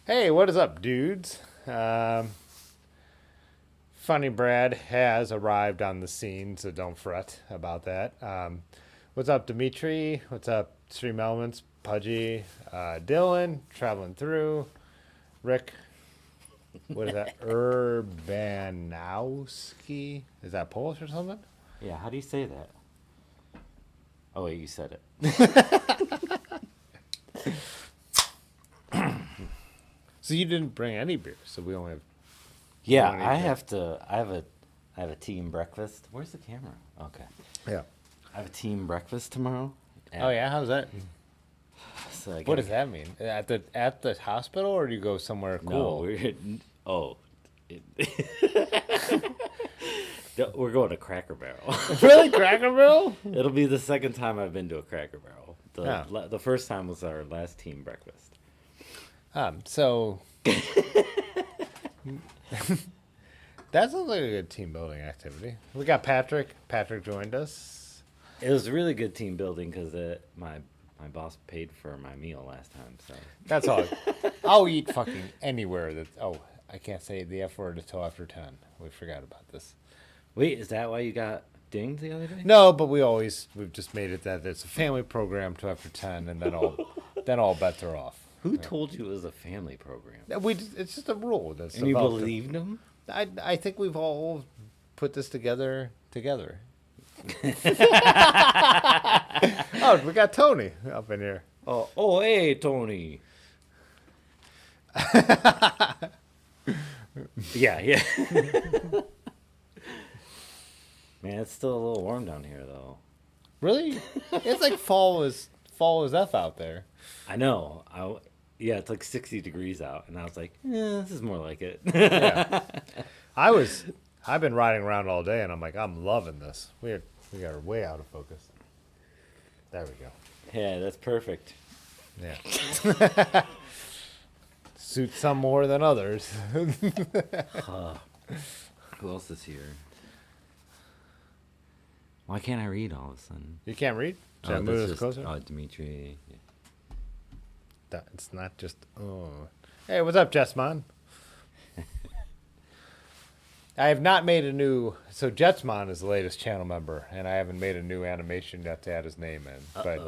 Hey, what is up, dudes? Funny Brad has arrived on the scene, so don't fret about that. What's up, Dimitri? What's up, Stream Elements, Pudgy, Dylan, traveling through, Rick? What is that? Urbanowski? Is that Polish or something? Yeah, how do you say that? Oh, wait, you said it. So you didn't bring any beer, so we only have. Yeah, Don't I need have to. I have a team breakfast. Where's the camera? Okay, Yeah. I have a team breakfast tomorrow. Oh yeah, how's that? So I What gotta- does that mean? At the hospital, or do you go somewhere No, cool? it, no, we're going to Cracker Barrel. Really, Cracker Barrel? It'll be the second time I've been to a Cracker Barrel. Yeah. The first time was our last team breakfast. So that sounds like a good team building activity. We got Patrick. Patrick joined us. It was really good team building because my boss paid for my meal last time. So That's all. I'll eat fucking anywhere that. Oh, I can't say the F word until after 10. We forgot about this. wait, is that why you got dinged the other day? No, but we've just made it that it's a family program till after 10, and then all bets are off. Who told you it was a family program? It's just a rule that's And you developed. believed him? I think we've all put this together. Oh, we got Tony up in here. Oh, hey, Tony. yeah. Man, it's still a little warm down here, though. Really? It's like fall is F out there. I know. Yeah, it's like 60 degrees out, and I was like, this is more like it. Yeah. I've been riding around all day, and I'm like, I'm loving this. We got her way out of focus. There we go. Yeah, that's perfect. Yeah. Suits some more than others. Who else is here? Why can't I read all of a sudden? You can't read? Should I move this closer? Oh, Dimitri. Yeah. It's not just. Oh. Hey, what's up, Jetsmon? I have not made a new. So Jetsmon is the latest channel member, and I haven't made a new animation yet to add his name in. But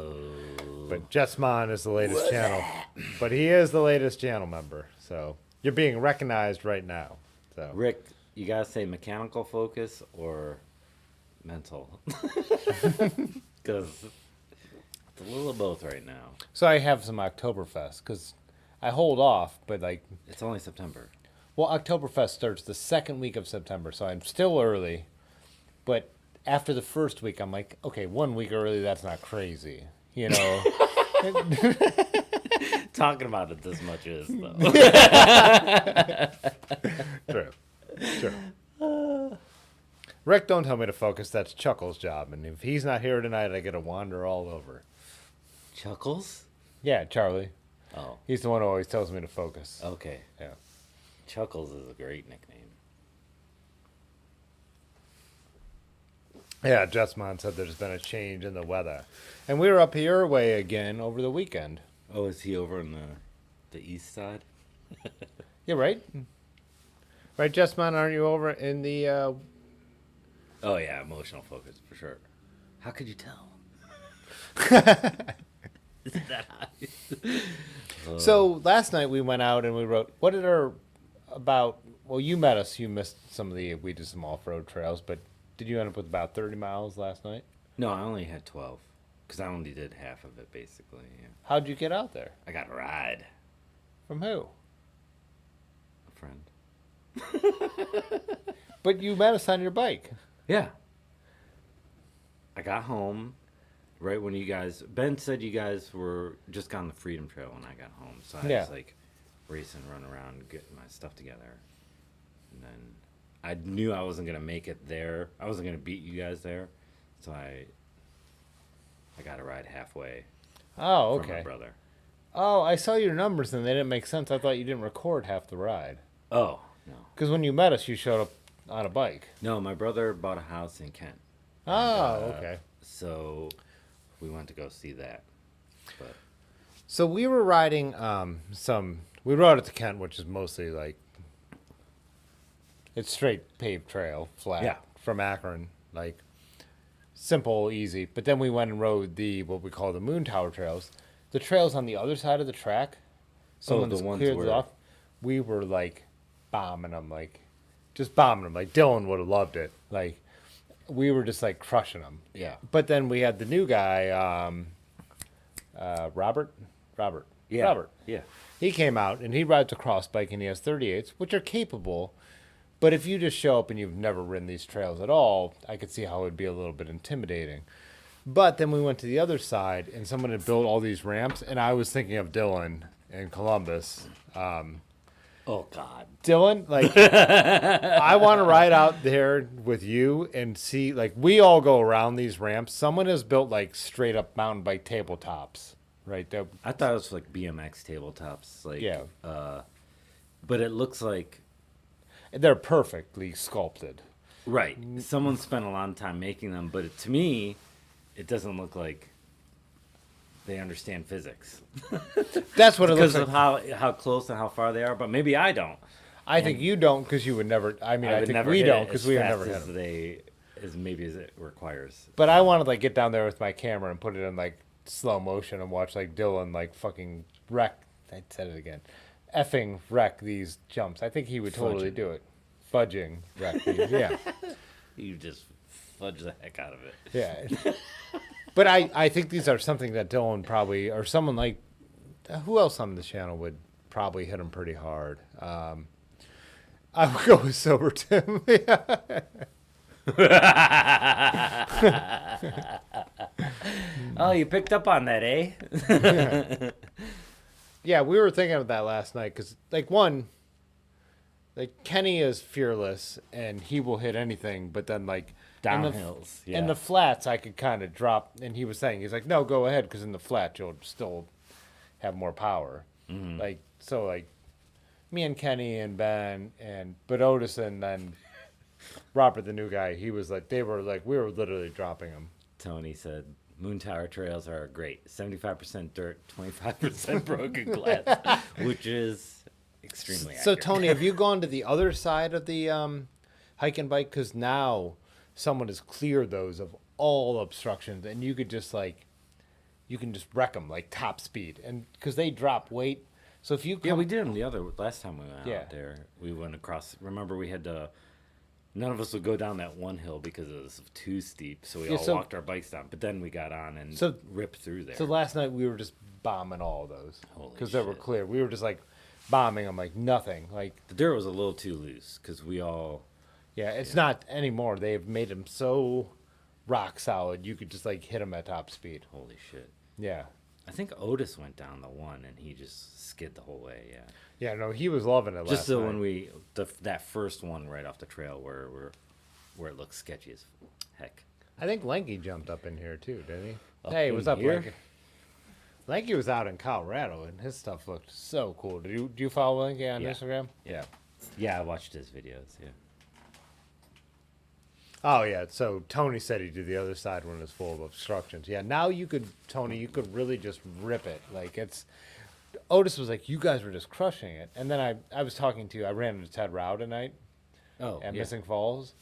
Jetsmon is the latest channel. But he is the latest channel member, so you're being recognized right now. So Rick, you gotta say mechanical focus or mental, because it's a little of both right now. So I have some Oktoberfest because I hold off, but like, It's only September. well, Oktoberfest starts the second week of September, so I'm still early. But after the first week, I'm like, okay, 1 week early, that's not crazy, you know. Talking about it this much is though. True. Rick, don't tell me to focus. That's Chuckle's job, and if he's not here tonight, I get to wander all over. Chuckles? Yeah, Charlie. Oh, He's the one who always tells me to focus. okay. Yeah. Chuckles is a great nickname. Yeah, Jessmon said there's been a change in the weather. And we were up your way again over the weekend. Oh, is he over on the east side? Yeah, right? Right, Jessmon, aren't you over in the... Oh yeah, emotional focus for sure. How could you tell? Isn't that high? So last night we went out and we wrote... What did our... About... Well, you met us. You missed some of the... We did some off-road trails, but did you end up with about 30 miles last night? No, I only had 12. Because I only did half of it, basically. Yeah. How'd you get out there? I got a ride. From who? A friend. But you met us on your bike. Yeah. I got home right when you guys... Ben said you guys were just on the Freedom Trail when I got home. So I Yeah. was like racing, run around, getting my stuff together. And then I knew I wasn't going to make it there. I wasn't going to beat you guys there. So I got a ride halfway Oh, from my okay. brother. Oh, I saw your numbers and they didn't make sense. I thought you didn't record half the ride. Oh, no. Because when you met us, you showed up on a bike. No, my brother bought a house in Kent. Oh, okay. So we went to go see that. But So we were riding We rode it to Kent, which is mostly like it's straight paved trail, flat. Yeah. From Akron, like simple, easy. But then we went and rode the what we call the Moon Tower trails, the trails on the other side of the track. Someone the ones cleared where- it off. We were like bombing them, like just bombing them. Like Dylan would have loved it. Like we were just like crushing them. Yeah. But then we had the new guy, Robert. Yeah. Robert. Yeah. He came out and he rides a cross bike and he has 38s, which are capable. But if you just show up and you've never ridden these trails at all, I could see how it would be a little bit intimidating. But then we went to the other side and someone had built all these ramps, and I was thinking of Dylan in Columbus. Oh God. Dylan, like, I want to ride out there with you and see, like, we all go around these ramps. Someone has built, like, straight up mountain bike tabletops, right? I thought it was like BMX tabletops, like Yeah. But it looks like They're perfectly sculpted. right. Someone spent a lot of time making them, but to me, it doesn't look like they understand physics That's what it because looks like. of how close and how far they are. But maybe I don't. I think you don't because you would never. I mean, I would think never we hit don't it because as we would fast never hit as them. as it requires. But I want to like get down there with my camera and put it in like slow motion and watch like Dylan like fucking wreck. I said it again, effing wreck these jumps. I think he would totally Fudging. do it. Fudging wreck these. Yeah, You just fudge the heck out of it. yeah. But I think these are something that Dylan probably or someone like who else on the channel would probably hit him pretty hard. I would go with Sober Tim. Oh, you picked up on that, eh? Yeah, we were thinking of that last night because, like, Kenny is fearless and he will hit anything, but then, like, Downhills, in yeah. the flats, I could kind of drop. And he was saying, he's like, no, go ahead because in the flat, you'll still have more power. Mm-hmm. Like, so, like, me and Kenny and Ben but Otis and then Robert, the new guy, he was like, we were literally dropping him. Tony said, Moon Tower trails are great. 75% dirt, 25% broken glass, which is extremely So, accurate. Tony, have you gone to the other side of the hike and bike? Because now someone has cleared those of all obstructions, and you could just you can just wreck them like top speed, and because they drop weight. So if you come, Yeah, we did them last time we went Yeah. out there. We went across. Remember, we had to. None of us would go down that one hill because it was too steep, so we Yeah, all so- walked our bikes down. But then we got on and So- ripped through there. So last night we were just bombing all of those Holy because they were shit. clear. We were just like bombing them like nothing. Like The dirt was a little too loose because we all. yeah, it's not anymore. They've made them so rock solid. You could just like hit them at top speed. Holy shit! Yeah, I think Otis went down the one and he just skid the whole way. Yeah. yeah. No, he was loving it. Just last so night. when that first one right off the trail where it looks sketchy as heck. I think Lanky jumped up in here too, didn't he? Up Hey, in what's up, here? Lanky? Lanky was out in Colorado and his stuff looked so cool. Do you follow Lanky on Yeah. Instagram? Yeah. Yeah, I watched his videos. Yeah. Oh yeah. So Tony said he did the other side when it was full of obstructions. Yeah. Now you could really just rip it. Like it's. Otis was like, you guys were just crushing it, and then I was talking to I ran into Ted Rao tonight Oh, at yeah. Missing Falls,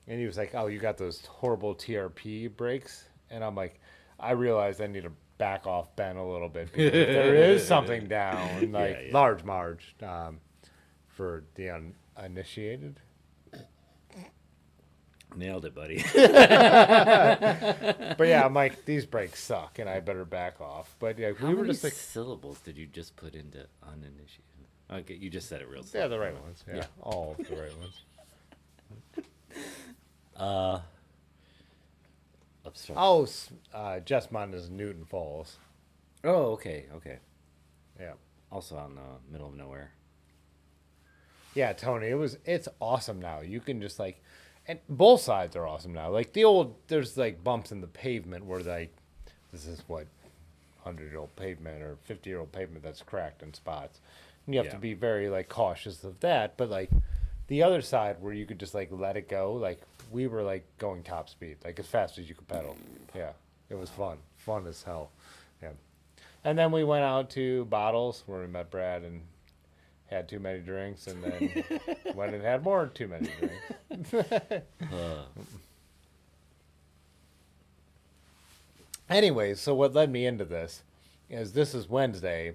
and he was like, oh, you got those horrible TRP brakes, and I'm like, I realized I need to back off Ben a little bit because there is something down, like yeah. large marge, for the uninitiated. Nailed it, buddy. But yeah, I'm like, these brakes suck, and I better back off. But yeah, How we were many just like, syllables did you just put into uninitiated? Okay, you just said it real slow. yeah, the right ones. Yeah, Yeah. all of the right ones. Obstruct- Oh, Jessmont is Newton Falls. Oh, okay. Yeah. Also on the middle of nowhere. Yeah, Tony, it's awesome now. You can just like, and both sides are awesome now. Like there's like bumps in the pavement where like, this is what, 100-year-old pavement or 50-year-old pavement that's cracked in spots. And you have to Yeah. be very like cautious of that. But like the other side where you could just like let it go, like we were like going top speed, like as fast as you could pedal. Yeah, it was fun as hell. Yeah. And then we went out to Bottles where we met Brad and had too many drinks, and then went and had more too many drinks. Anyway, so what led me into this is Wednesday.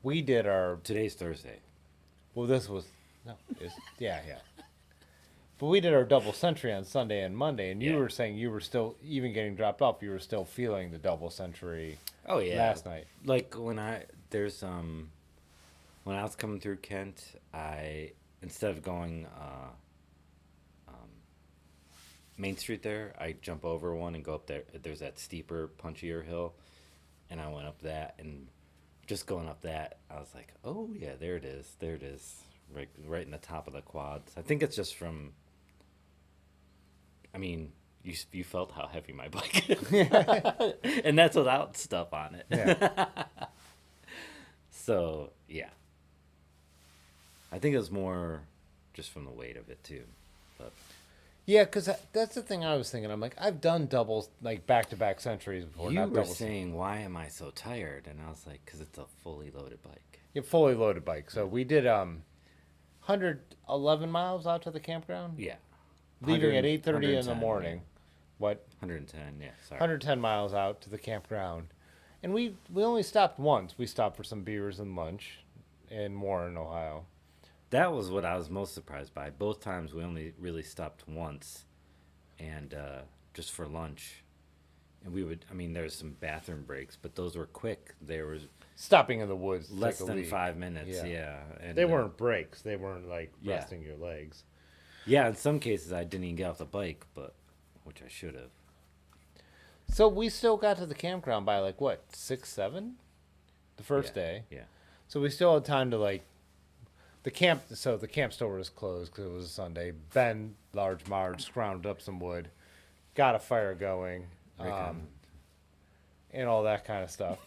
We did our Today's Thursday. well. This was no, yeah. But we did our double century on Sunday and Monday, and you Yeah. were saying you were still even getting dropped off. You were still feeling the double century. Oh yeah. Last night. Like when I was coming through Kent, I instead of going Main Street there, I jump over one and go up there. There's that steeper, punchier hill, and I went up that, and just going up that, I was like, oh yeah, there it is, right in the top of the quads. I think it's just from. I mean, you felt how heavy my bike is, and that's without stuff on it. Yeah. So yeah, I think it was more just from the weight of it too. But Yeah, because that's the thing I was thinking. I'm like, I've done doubles, like back-to-back centuries before. you not were doubles. saying, why am I so tired? And I was like, because it's a fully loaded bike. Yeah, fully loaded bike. So we did 111 miles out to the campground, Yeah. leaving at 100 8:30 in the 110, morning. What? 110, yeah, sorry. 110 miles out to the campground, and we only stopped once. We stopped for some beers and lunch in Warren, Ohio. That was what I was most surprised by. Both times we only really stopped once, and just for lunch. And there's some bathroom breaks, but those were quick. They were Stopping in the woods, to less take a than leak. 5 minutes, Yeah. yeah. And They weren't breaks. They weren't like Yeah. resting your legs. Yeah, in some cases I didn't even get off the bike, which I should have. So we still got to the campground by like what 6, 7, the first Yeah, day. Yeah. So we still had time to like the camp. So the camp store was closed because it was a Sunday. Ben, Large Marge, scrounged up some wood, got a fire going, Rick on- and all that kind of stuff.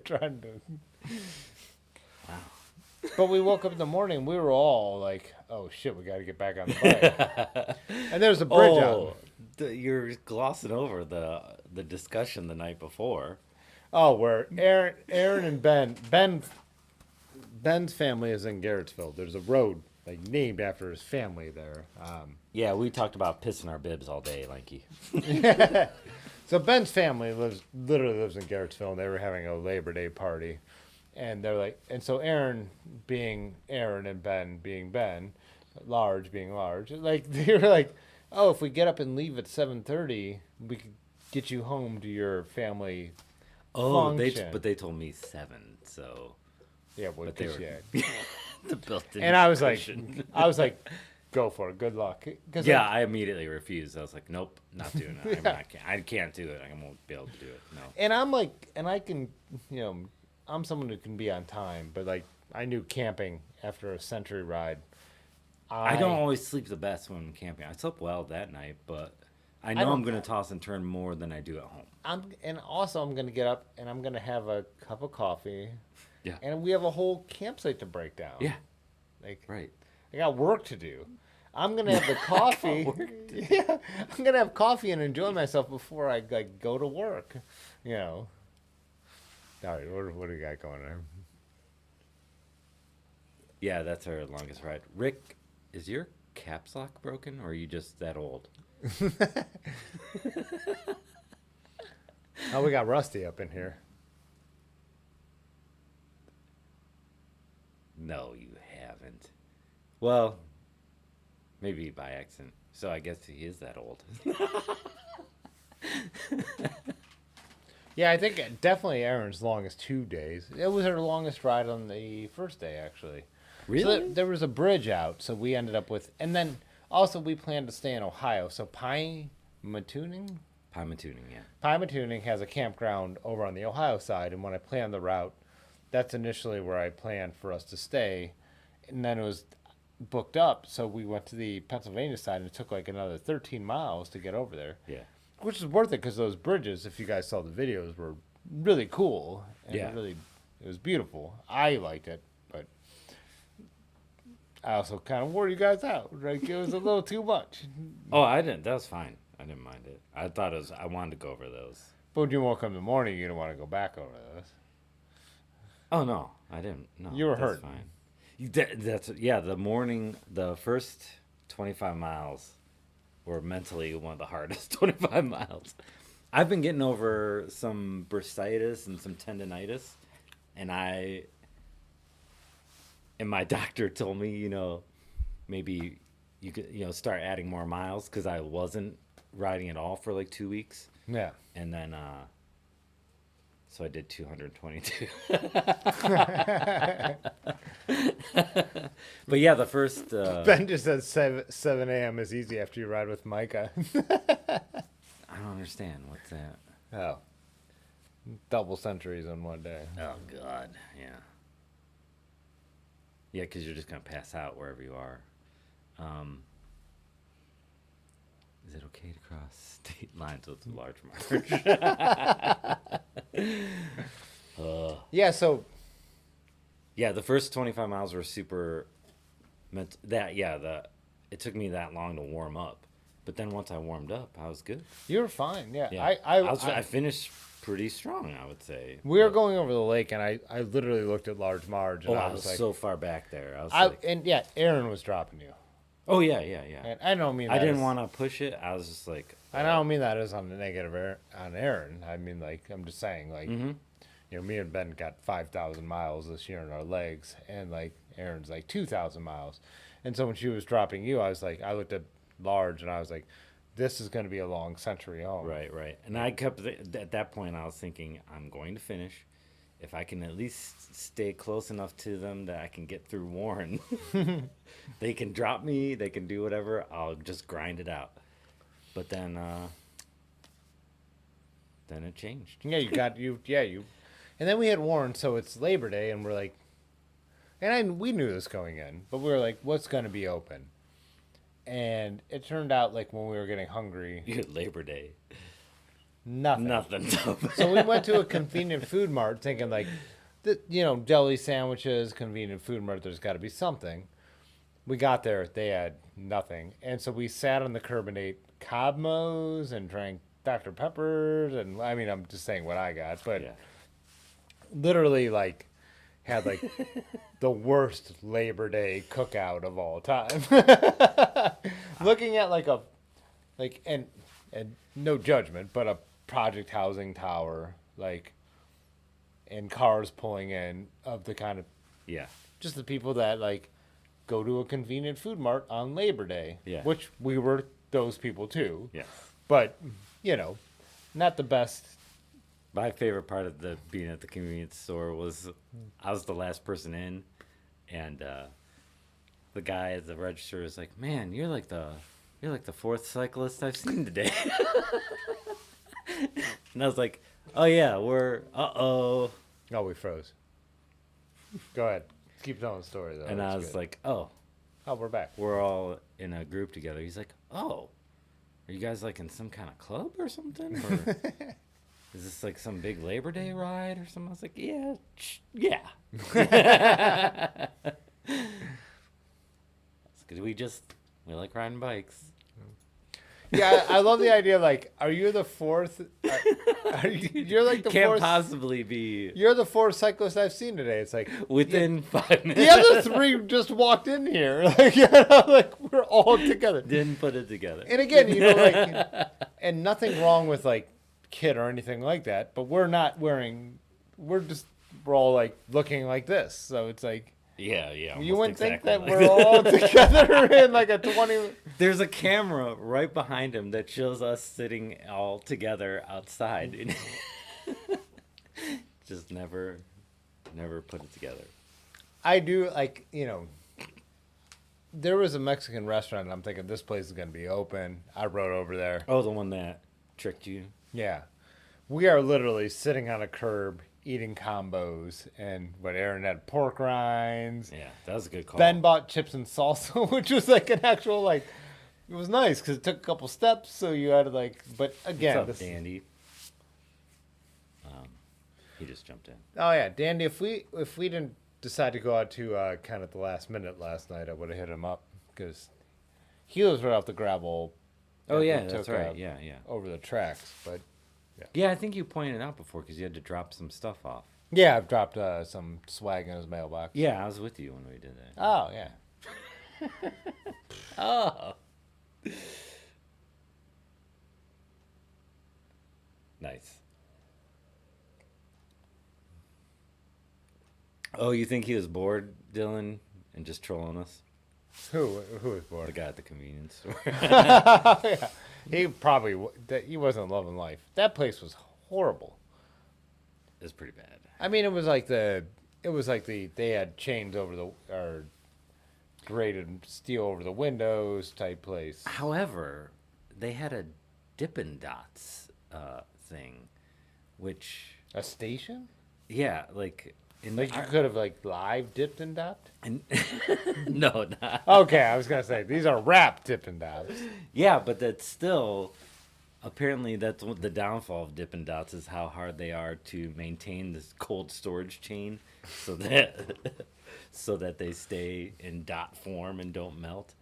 Trying to. Wow. But we woke up in the morning. We were all like, "Oh shit, we got to get back on the bike." And there's a bridge out. You're glossing over the discussion the night before. Oh, where Aaron and Ben's family is in Garrettsville. There's a road like named after his family there. Yeah, we talked about pissing our bibs all day, Lanky. So Ben's family literally lives in Garrettsville, and they were having a Labor Day party, and they're like, and so Aaron being Aaron and Ben being Ben, Large being Large, like they were like, oh, if we get up and leave at 7:30, we could get you home to your family. Oh, function. but they told me 7, so Yeah, well, but they because were the built-in and I was cushion. like, go for it. Good luck. 'Cause Yeah, like, I immediately refused. I was like, nope, not doing it. I can't do it. I won't be able to do it. No. and I'm like, and I can, I'm someone who can be on time, but like, I knew camping after a century ride. I don't always sleep the best when I'm camping. I slept well that night, but I know I'm going to toss and turn more than I do at home. And also I'm gonna get up and I'm gonna have a cup of coffee. Yeah. And we have a whole campsite to break down. Yeah. Like, Right. I got work to do. I'm gonna have the coffee. Yeah, I'm gonna have coffee and enjoy myself before I like go to work. All right, what do you got going on? Yeah, that's our longest ride. Rick, is your caps lock broken, or are you just that old? Oh, we got Rusty up in here. No, you haven't. Well, maybe by accident. So I guess he is that old. Yeah, I think definitely Erin's longest 2 days. It was her longest ride on the first day, actually. Really? So there was a bridge out, so we ended up with, and then also we planned to stay in Ohio. So Pymatuning yeah. Pymatuning has a campground over on the Ohio side, and when I planned the route, that's initially where I planned for us to stay, and then it was booked up, so we went to the Pennsylvania side, and it took like another 13 miles to get over there. Yeah. Which is worth it because those bridges, if you guys saw the videos, were really cool. And Yeah. it was beautiful. I liked it, but I also kind of wore you guys out. Like, it was a little too much. Oh, I didn't. That was fine. I didn't mind it. I thought it was. I wanted to go over those. But when you woke up in the morning, you didn't want to go back over those. Oh no, I didn't. No, You were that's hurt. Fine. That's the first 25 miles were mentally one of the hardest 25 miles. I've been getting over some bursitis and some tendonitis, and my doctor told me, maybe you could, start adding more miles because I wasn't riding at all for like 2 weeks. Yeah. And then, so I did 222. But yeah, the first. Ben just says 7 a.m. is easy after you ride with Micah. I don't understand. What's that? Oh. Double centuries on one day. Oh, God. Yeah. Yeah, because you're just going to pass out wherever you are. Is it okay to cross state lines with a large march? Yeah, so. Yeah, the first 25 miles were super. It took me that long to warm up. But then once I warmed up, I was good. You were fine, yeah. Yeah. I finished pretty strong, I would say. We were going over the lake, and I literally looked at Large Marge. And I I was like, so far back there. Aaron was dropping you. Oh, yeah. And I don't mean that I didn't want to push it. I was just like... And I don't mean that as on the negative on Aaron. I mean, like, I'm just saying, like, me and Ben got 5,000 miles this year in our legs, and, like, Aaron's, like, 2,000 miles. And so when she was dropping you, I was like, I looked at Large, and I was like, this is going to be a long century home. Right. And I kept, at that point, I was thinking, I'm going to finish. If I can at least stay close enough to them that I can get through Warren, they can drop me, they can do whatever, I'll just grind it out. But then it changed. Yeah, you. And then we had Warren, so it's Labor Day, and we're like, we knew this going in, but we were like, what's going to be open? And it turned out, like, when we were getting hungry... You had Labor Day. Nothing. So we went to a convenient food mart thinking, like, deli sandwiches, convenient food mart, there's got to be something. We got there, they had nothing. And so we sat on the curb and ate Cosmos and drank Dr. Peppers. And, I mean, I'm just saying what I got. But literally, like, had, like, the worst Labor Day cookout of all time. Looking at, like, and no judgment, but a project housing tower, like, and cars pulling in of the kind of, just the people that, like, go to a convenient food mart on Labor Day, which we were those people too. Yeah. But, not the best. My favorite part of being at the convenience store was I was the last person in, and the guy at the register was like, "Man, you're like the fourth cyclist I've seen today." And I was like, "Oh yeah, we're Oh, we froze. Go ahead, keep telling the story though." And I was like, "Oh, we're back. We're all in a group together." He's like, "Oh, are you guys like in some kind of club or something? Or is this like some big Labor Day ride or something?" I was like, "Yeah." Because we like riding bikes. Yeah, I love the idea. Like, are you the fourth? You're like the Can't fourth. possibly be. You're the fourth cyclist I've seen today. It's like within 5 minutes. The other three just walked in here. Like, like we're all together. Didn't put it together. And again, like, and nothing wrong with like kid or anything like that. But we're not wearing. We're all like looking like this. So it's like. Yeah. You wouldn't exactly think that we're all together in like a 20... There's a camera right behind him that shows us sitting all together outside. Just never put it together. I do, like, there was a Mexican restaurant, and I'm thinking this place is going to be open. I rode over there. Oh, the one that tricked you? Yeah. We are literally sitting on a curb eating combos, and Aaron had pork rinds. Yeah, that was a good call. Ben bought chips and salsa, which was like an actual, like, it was nice because it took a couple steps, so you had to, like, but again. What's up, Dandy? He just jumped in. Oh, yeah, Dandy, if we didn't decide to go out to kind of the last minute last night, I would have hit him up because he lives right off the gravel. Oh, yeah, that's right. Yeah. Over the tracks, but. Yeah, I think you pointed out before because you had to drop some stuff off. Yeah, I've dropped some swag in his mailbox. Yeah, I was with you when we did that. Oh, yeah. Oh. Nice. Oh, you think he was bored, Dylan, and just trolling us? Who is The bored? guy at the convenience store. Yeah. He probably he wasn't loving life. That place was horrible. It's pretty bad. I mean, it was like they had chains over the or grated steel over the windows type place. However, they had a Dippin' Dots thing, which, A station? yeah, like in Like you could have like live dipped and dopped. and no, not Okay, I was gonna say these are rap dipped and dops. yeah, but that's still apparently that's what the downfall of Dippin' Dots is how hard they are to maintain this cold storage chain, so that so that they stay in dot form and don't melt.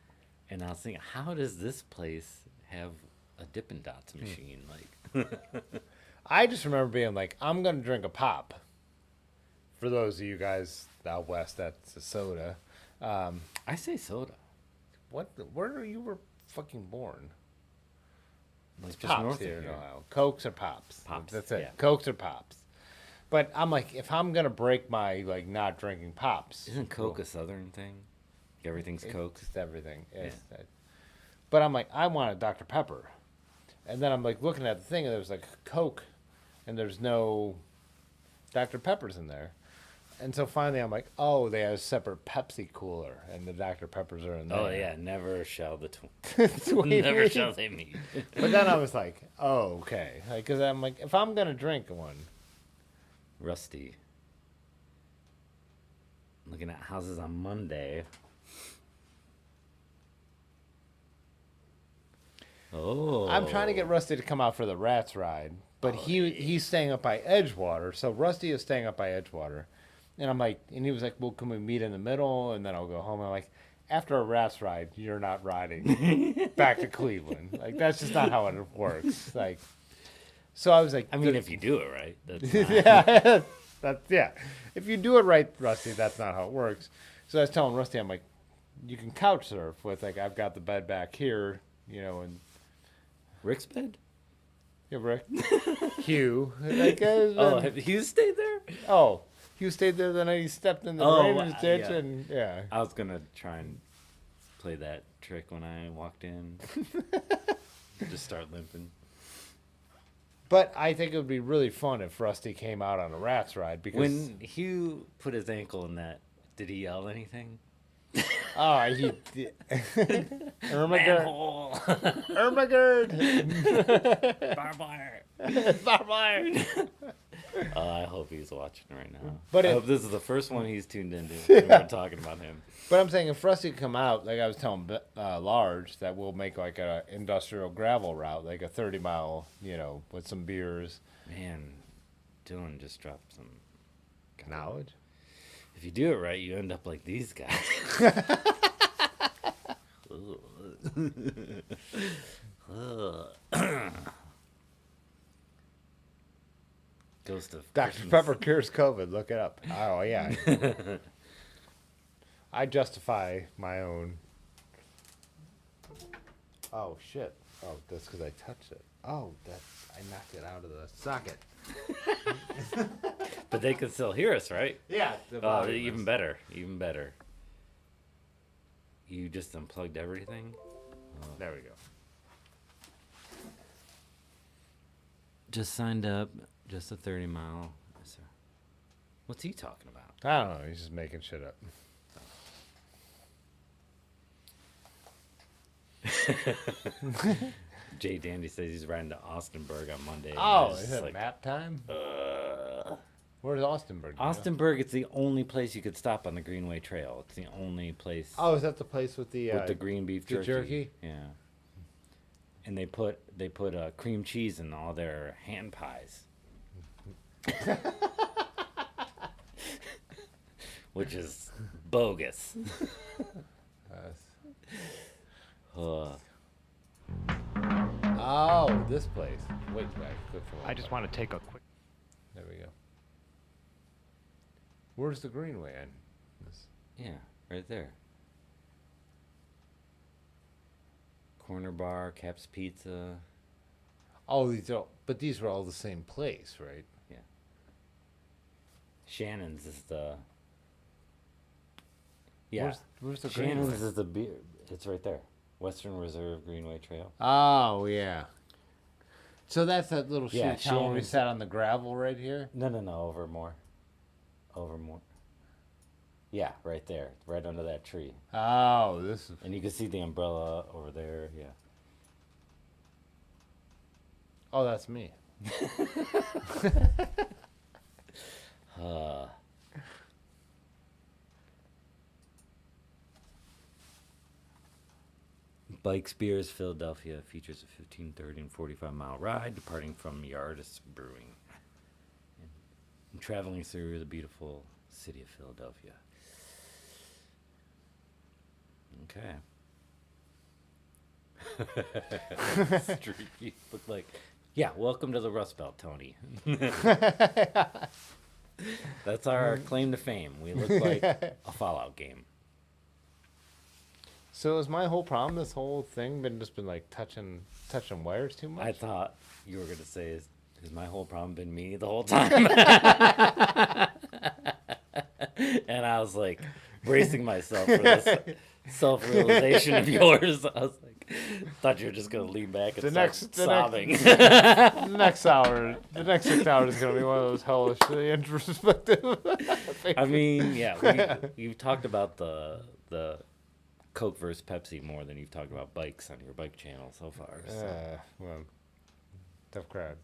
And I was thinking, how does this place have a Dippin' Dots machine? Like, I just remember being like, I'm gonna drink a pop. For those of you guys out west, that's a soda. I say soda. Where you were fucking born? Like It's just pops north here of in here. Ohio. Cokes or pops. Pops, That's it. yeah. Cokes or pops. But I'm like, if I'm gonna break my like not drinking pops, Isn't Coke a southern thing? Everything's Coke. It's everything. But I'm like, I want a Dr. Pepper, and then I'm like looking at the thing, and there's like Coke, and there's no Dr. Peppers in there. And so finally, I'm like, oh, they have a separate Pepsi cooler, and the Dr. Peppers are in there. Oh yeah, never shall the Sweet. never shall they meet. But then I was like, oh, okay. Because I'm like, if I'm going to drink one, Rusty. Looking at houses on Monday. Oh. I'm trying to get Rusty to come out for the Rats ride. But he's staying up by Edgewater. So Rusty is staying up by Edgewater. And I'm like, and he was like, well, can we meet in the middle? And then I'll go home. I'm like, after a Rats ride, you're not riding back to Cleveland. Like, that's just not how it works. Like, so I was like, I mean, if you do it right, that's not- yeah, yeah. If you do it right, Rusty, that's not how it works. So I was telling Rusty, I'm like, you can couch surf with like, I've got the bed back here, you know, and Rick's bed. yeah, Rick, Hugh, like, Oh, have you stayed there? oh, Hugh stayed there the night he stepped in the Oh, Raiders ditch, yeah. and yeah, I was gonna try and play that trick when I walked in. Just start limping. but I think it would be really fun if Rusty came out on a Rats ride because When Hugh put his ankle in that, did he yell anything? oh, he Ermagerd, Manhole! Ermagerd, Barbed wire! barbed wire. I hope he's watching right now. But I if- hope this is the first one he's tuned into. When we're talking about him. But I'm saying if Rusty could come out, like I was telling Large, that we'll make like a industrial gravel route, like a 30-mile, you know, with some beers. Man, Dylan just dropped some Knowledge? If you do it right, you end up like these guys. Ghost of Dr. Christmas. Pepper cures COVID. Look it up. Oh, yeah. I justify my own. Oh, shit. Oh, that's because I touched it. Oh, I knocked it out of the socket. But they can still hear us, right? Yeah. Oh, even better. Even better. You just unplugged everything? There we go. Just signed up. Just a 30-mile. What's he talking about? I don't know. He's just making shit up. Jay Dandy says he's riding to Austinburg on Monday. and Oh, it's is just it map time? uh, Where's Austinburg? Austinburg, it's the only place you could stop on the Greenway Trail. It's the only place Oh, is that the place with the green beef the jerky. jerky? Yeah. And they put cream cheese in all their hand pies. Which is bogus. Oh, this place. Wait, I click for I just want to take a quick. There we go. Where's the Greenway in? Yeah, right there. Corner Bar, Caps Pizza. Oh, these were all the same place, right? Yeah. Shannon's is the. Yeah. Where's the Shannon's Greenway? is the beer. It's right there. Western Reserve Greenway Trail. Oh, yeah. So that's that little Yeah, shit town where we Shannon's- sat on the gravel right here? No, over more. Over more. Yeah, right there. Right under that tree. Oh, this is... And you can see the umbrella over there. Yeah. Oh, that's me. Bike Spears, Philadelphia features a 15, 30, and 45-mile ride departing from Yardis Brewing and traveling through the beautiful city of Philadelphia. Okay. Streaky. Look like, yeah, welcome to the Rust Belt, Tony. That's our claim to fame. We look like a Fallout game. So is my whole problem, this whole thing, been like touching wires too much? I thought you were going to say, has my whole problem been me the whole time? And I was like, bracing myself for this self-realization of yours. I was like, thought you were just going to lean back and start sobbing. The next hour, the next 6 hours is going to be one of those hellishly introspective. I mean, yeah, you've talked about the Coke versus Pepsi more than you've talked about bikes on your bike channel so far. So. Well, tough crowd.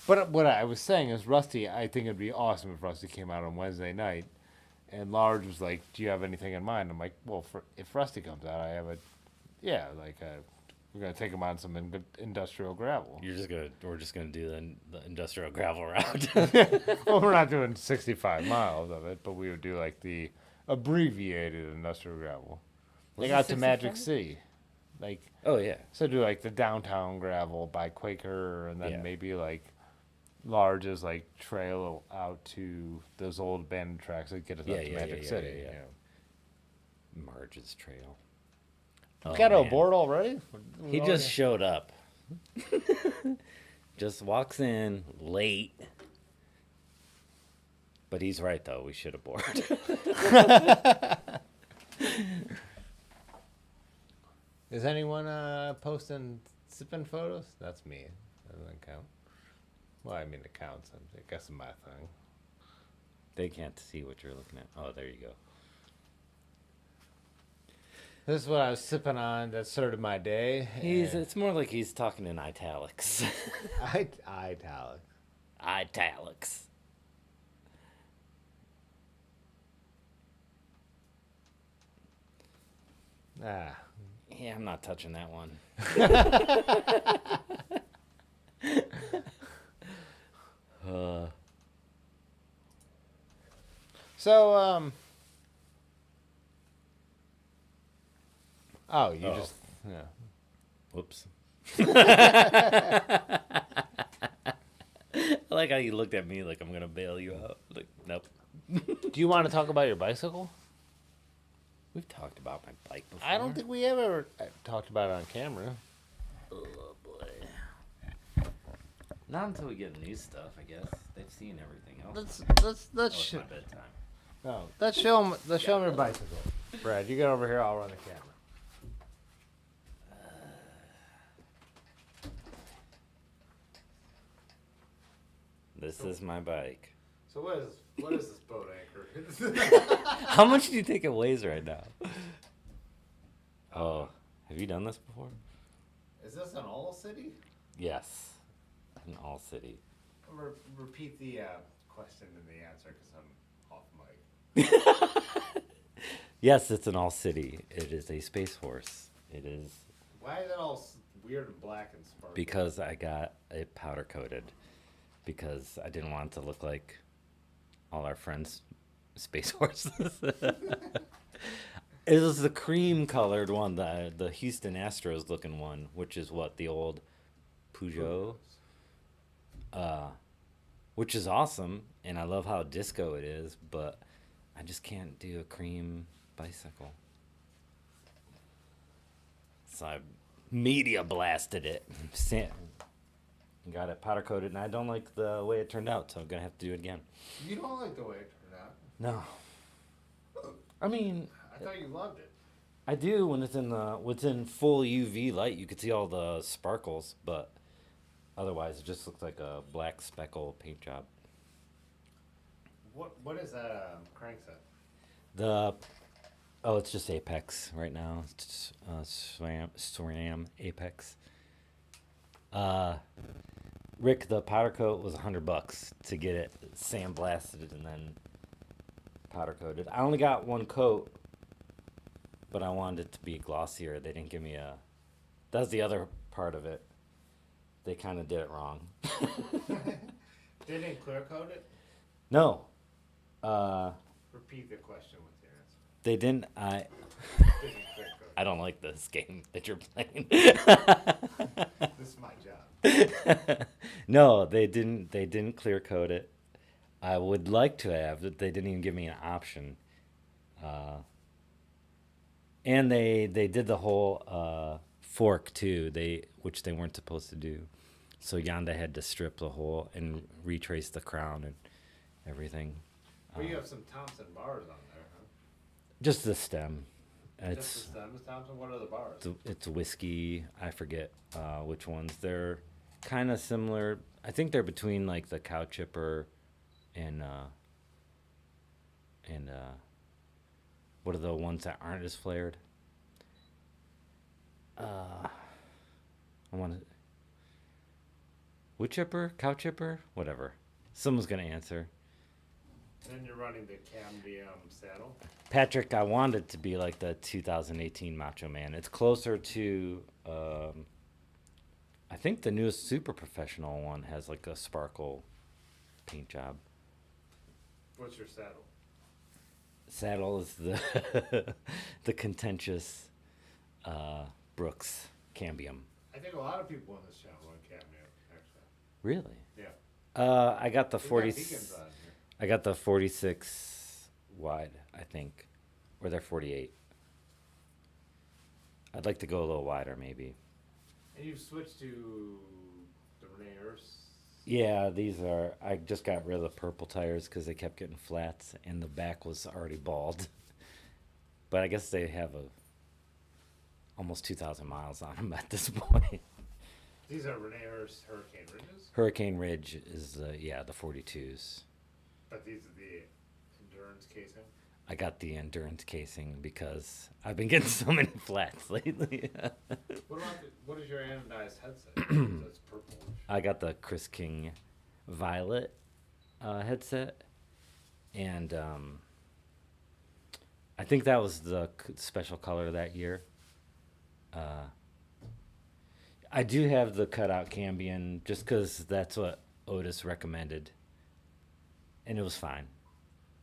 But what I was saying is Rusty, I think it'd be awesome if Rusty came out on Wednesday night and Large was like, do you have anything in mind? I'm like, well, if Rusty comes out, I have we're going to take him on some industrial gravel. We're just gonna do the industrial gravel route. Well, we're not doing 65 miles of it, but we would do like the abbreviated industrial gravel. Like out to Magic City. Like, Oh yeah. so do like the downtown gravel by Quaker, and then Yeah. maybe like Large's like trail out to those old abandoned tracks that get us out to Magic City. Yeah. Marge's Trail. You got a board already? He just showed up. Just walks in late. But he's right though. We should have boarded. Is anyone posting sipping photos? That's me. That doesn't count. Well, I mean, it counts. I guess it's my thing. They can't see what you're looking at. Oh, there you go. This is what I was sipping on that started my day. It's more like he's talking in italics. Italic. Italics. Ah. Yeah, I'm not touching that one. So, oh, you Oh. just, yeah. Whoops. I like how you looked at me like I'm gonna bail you out. Like, nope. Do you want to talk about your bicycle? We've talked about my bike before. I don't think we ever talked about it on camera. Oh boy. Not until we get new stuff, I guess. They've seen everything else. Let's Oh, it's my bedtime. no, let's show them your bicycle. Brad, you get over here. I'll run the camera. This is my bike. So what is this boat anchor? How much do you think it weighs right now? Oh, have you done this before? Is this an All City? Yes, in All City. Repeat the question and the answer because I'm off mic. Yes, it's an All City. It is a Spacehorse. It is Why is it all weird and black and sparkly? because I got it powder coated because I didn't want it to look like all our friends' Space Horses. It was the cream colored one, the Houston Astros looking one, which is what the old Peugeot. which is awesome, and I love how disco it is, but I just can't do a cream bicycle. So I media blasted it, got it powder coated, and I don't like the way it turned out, so I'm gonna have to do it again. You don't like the way it turned out. No, I mean, I thought you loved it. I do when it's in full UV light. You could see all the sparkles, but otherwise it just looks like a black speckle paint job. What is that crankset? It's just Apex right now. It's SRAM Apex. Rick, the powder coat was $100 to get it sandblasted and then powder coated. I only got one coat, but I wanted it to be glossier. They didn't give me a. That's the other part of it. They kind of did it wrong. They didn't clear coat it? No. Repeat the question with your answer. They didn't. Didn't clear coat. I don't like this game that you're playing. This is my job. No, they didn't. They didn't clear coat it. I would like to have, but they didn't even give me an option. And they did the whole fork too. Which they weren't supposed to do. So Yonda had to strip the whole and retrace the crown and everything. Well, you have some Thompson bars on there, huh? Just the stem. Just the stem is Thompson? What are the bars? It's whiskey. I forget which ones. They're kind of similar. I think they're between like the cow chipper and what are the ones that aren't as flared? I want to. Wood chipper, cow chipper, whatever. Someone's gonna answer. Then you're running the Cambium saddle. Patrick, I want it to be like the 2018 Macho Man. It's closer to. I think the newest Super Professional one has like a sparkle paint job. What's your saddle? Saddle is the the contentious Brooks Cambium. I think a lot of people on this channel run Cambium, actually. Really? Yeah. I got the They 40. got vegans on here. I got the 46 wide, I think, or they're 48. I'd like to go a little wider, maybe. And you've switched to the Renee Urs. Yeah, these are. I just got rid of the purple tires because they kept getting flats, and the back was already bald. But I guess they have almost 2,000 miles on them at this point. These are Renee Urs Hurricane Ridges? Hurricane Ridge is the 42s. But these are the endurance casing? I got the endurance casing because I've been getting so many flats lately. What is your anodized headset? That's purple. I got the Chris King Violet headset, and I think that was the special color that year. I do have the cutout Cambion just because that's what Otis recommended, and it was fine.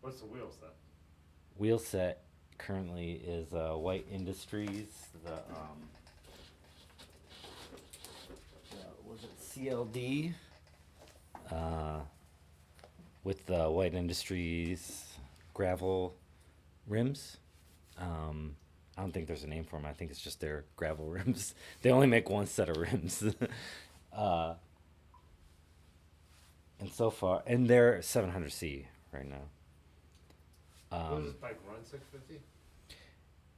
What's the wheel set? Wheel set currently is White Industries. Was it CLD? With the White Industries gravel rims. I don't think there's a name for them. I think it's just their gravel rims. They only make one set of rims. And so far, and they're 700C right now. Will this bike run 650?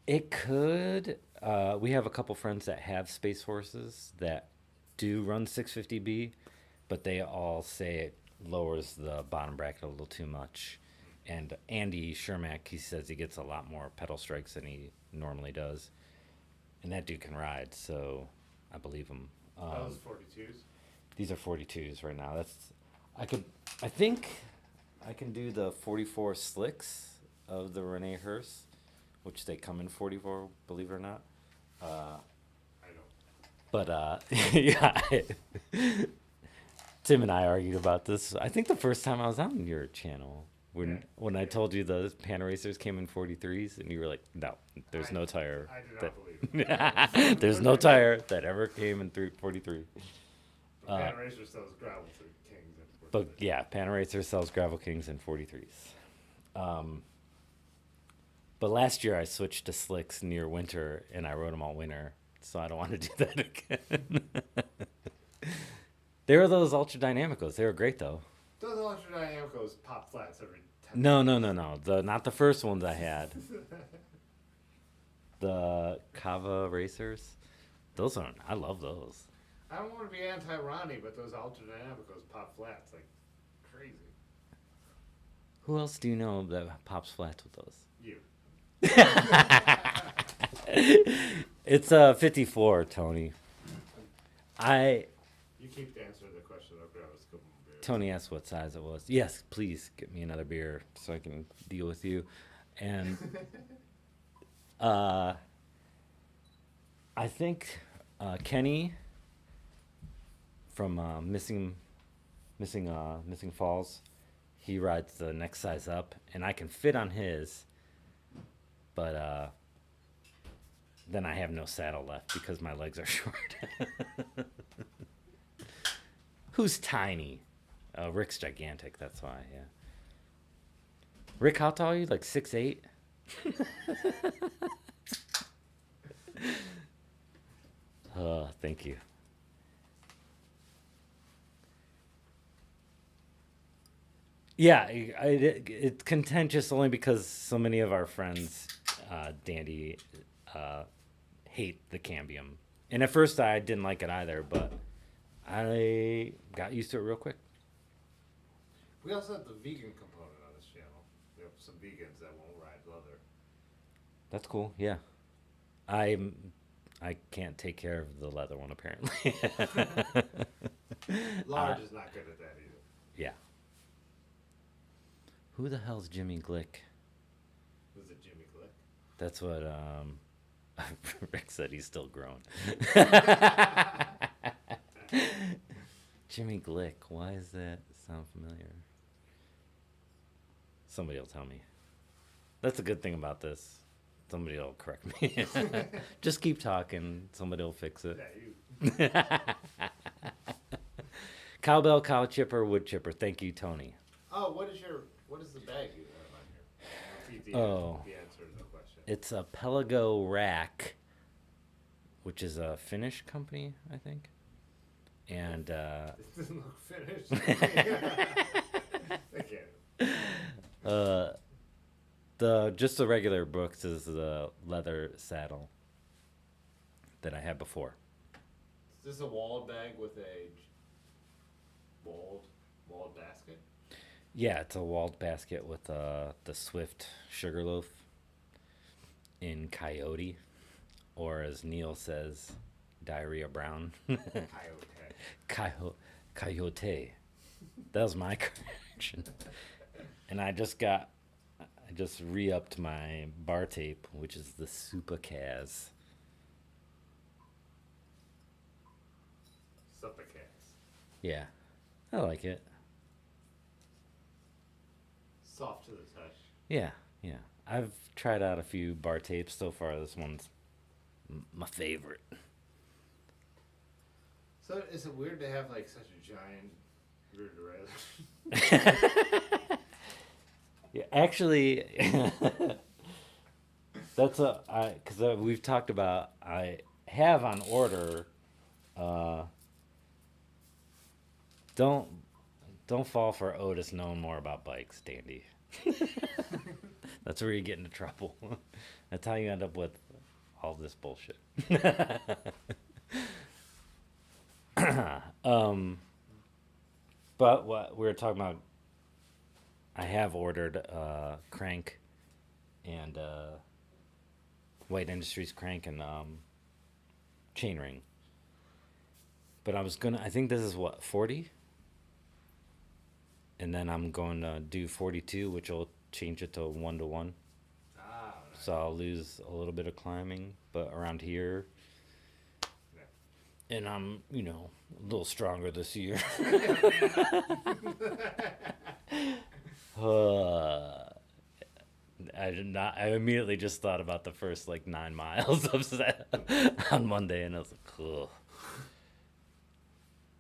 It could. We have a couple friends that have Space Horses that do run 650B, but they all say it lowers the bottom bracket a little too much. And Andy Shermack, he says he gets a lot more pedal strikes than he normally does. And that dude can ride, so I believe him. Those 42s? These are 42s right now. I think I can do the 44 slicks of the Renee Hurst, which they come in 44, believe it or not. I don't. But yeah, Tim and I argued about this. I think the first time I was on your channel when I told you the Pan Racers came in 43s, and you were like, "No, there's no tire." I do not believe it. There's no tire that ever came in 43. Pan Racers those gravel kings. But yeah, Panaracer sells Gravel Kings and 43s. But last year I switched to slicks near winter, and I rode them all winter, so I don't want to do that again. They were those Ultra Dynamicos. They were great though. Those Ultra Dynamicos pop flats every 10 No. Not the first ones I had. The Kava Racers. Those aren't. I love those. I don't want to be anti-Ronnie, but those Ultra Dynamicos pop flats like crazy. Who else do you know that pops flats with those? You. It's a 54, Tony. You keep answering the question. I'll grab a couple more beers. Tony asked what size it was. Yes, please get me another beer so I can deal with you. And I think Kenny from Missing Falls, he rides the next size up, and I can fit on his, but then I have no saddle left because my legs are short. Who's tiny? Rick's gigantic, that's why, yeah. Rick, how tall are you? Like 6'8"? Thank you. Yeah, it's contentious only because so many of our friends, Dandy, hate the cambium. And at first I didn't like it either, but I got used to it real quick. We also have the vegan component on this channel. We have some vegans that won't ride leather. That's cool, yeah. I can't take care of the leather one, apparently. Large is not good at that either. Yeah. Who the hell's Jimmy Glick? Who's it, Jimmy Glick? That's what Rick said. He's still grown. Jimmy Glick. Why does that sound familiar? Somebody will tell me. That's a good thing about this. Somebody will correct me. Just keep talking. Somebody will fix it. Yeah, Cowbell, cow chipper, wood chipper. Thank you, Tony. Oh, what is the bag you have on here? Repeat the answer to the question. It's a Pelago rack, which is a Finnish company, I think. And This doesn't look finished. I can't. just the regular Brooks is the leather saddle that I had before. Is this a walled bag with a walled basket? Yeah, it's a walled basket with the Swift SugarLoaf in Coyote, or as Neil says, Diarrhea Brown. Coyote. That was my correction. And I just re-upped my bar tape, which is the Super Kaz. Yeah, I like it. Soft to the touch. Yeah. I've tried out a few bar tapes so far. This one's my favorite. So is it weird to have like such a giant rear derailleur? Yeah, actually, that's because we've talked about. I have on order. Don't fall for Otis knowing more about bikes, Dandy. That's where you get into trouble. That's how you end up with all this bullshit. But what we were talking about, I have ordered crank and White Industries crank and chainring. But I think this is what, 40? And then I'm going to do 42, which will change it to 1-to-1. Right. So I'll lose a little bit of climbing, but around here. Yeah. And I'm, a little stronger this year. I immediately just thought about the first 9 miles of on Monday, and I was like, cool.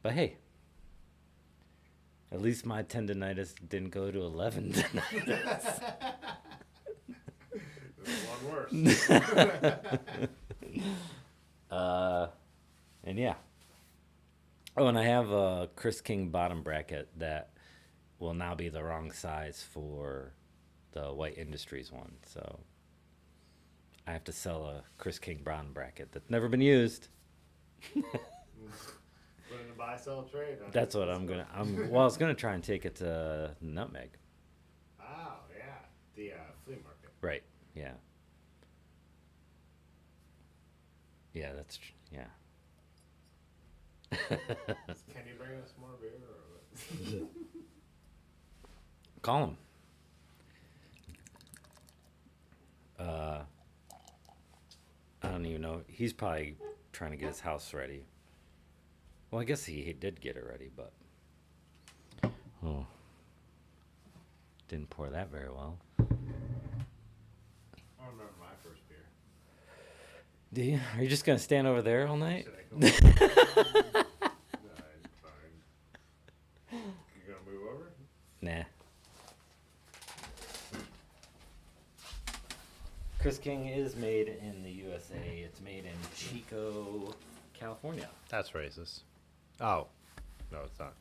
But hey, At least my tendonitis didn't go to 11 tonight. One worse. And yeah. Oh, and I have a Chris King bottom bracket that will now be the wrong size for the White Industries one. So I have to sell a Chris King bottom bracket that's never been used. Put in a buy sell trade. That's what I'm gonna. Well, I was gonna try and take it to Nutmeg. Oh yeah, the flea market. Right. Yeah. Yeah, that's yeah. Can you bring us more beer? Or what? Call him. I don't even know. He's probably trying to get his house ready. Well, I guess he did get it ready, but oh, didn't pour that very well. I remember my first beer. Do you? Are you just gonna stand over there all night? Should I go? No, it's fine. You gonna move over? Nah. Chris King is made in the USA. It's made in Chico, California. That's racist. Oh, no, it's not.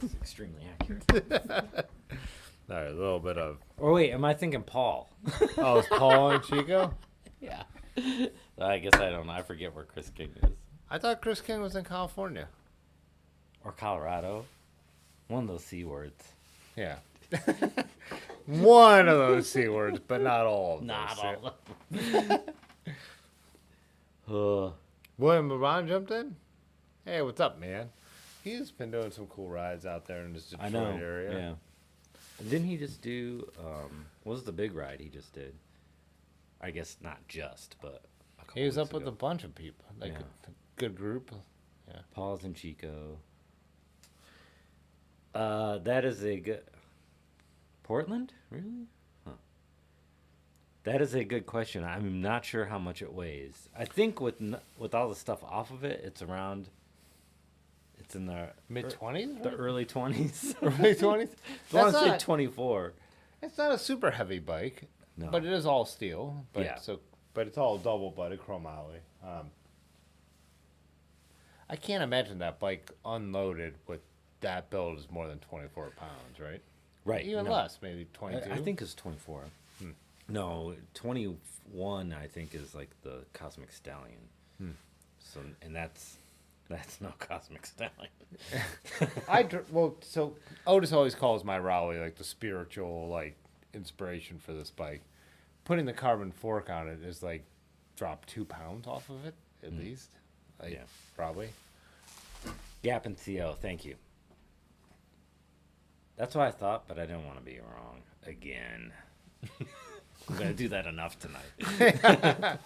That's extremely accurate. All right, a little bit of. Or wait, am I thinking Paul? Oh, is Paul and Chico? Yeah. I guess I don't know. I forget where Chris King is. I thought Chris King was in California. Or Colorado. One of those C words. Yeah. One of those C words, but not all of Not those. all of them. William LeBron jumped in? Hey, what's up, man? He's been doing some cool rides out there in this Detroit I know. area. Yeah. Didn't he just do, what was the big ride he just did? I guess not just, but a couple He was weeks up with ago. a bunch of people. Like Yeah. a good group. Yeah. Paul's and Chico. That is a good... Portland? Really? Huh. That is a good question. I'm not sure how much it weighs. I think with all the stuff off of it, it's around... It's in the... Mid-20s? The early 20s. Early 20s? I want to say not- 24. It's not a super heavy bike, No. but it is all steel. But Yeah. but it's all double-butted chromoly. I can't imagine that bike unloaded with that build is more than 24 pounds, right? Right. Even no. less, maybe 22. I think it's 24. No, 21 I think is like the Cosmic Stallion. So and that's no Cosmic Stallion. So Otis always calls my Raleigh like the spiritual like inspiration for this bike. Putting the carbon fork on it is like drop 2 pounds off of it at least. Like, Yeah. probably. Gap and CO, thank you. That's what I thought, but I didn't want to be wrong again. I'm gonna do that enough tonight.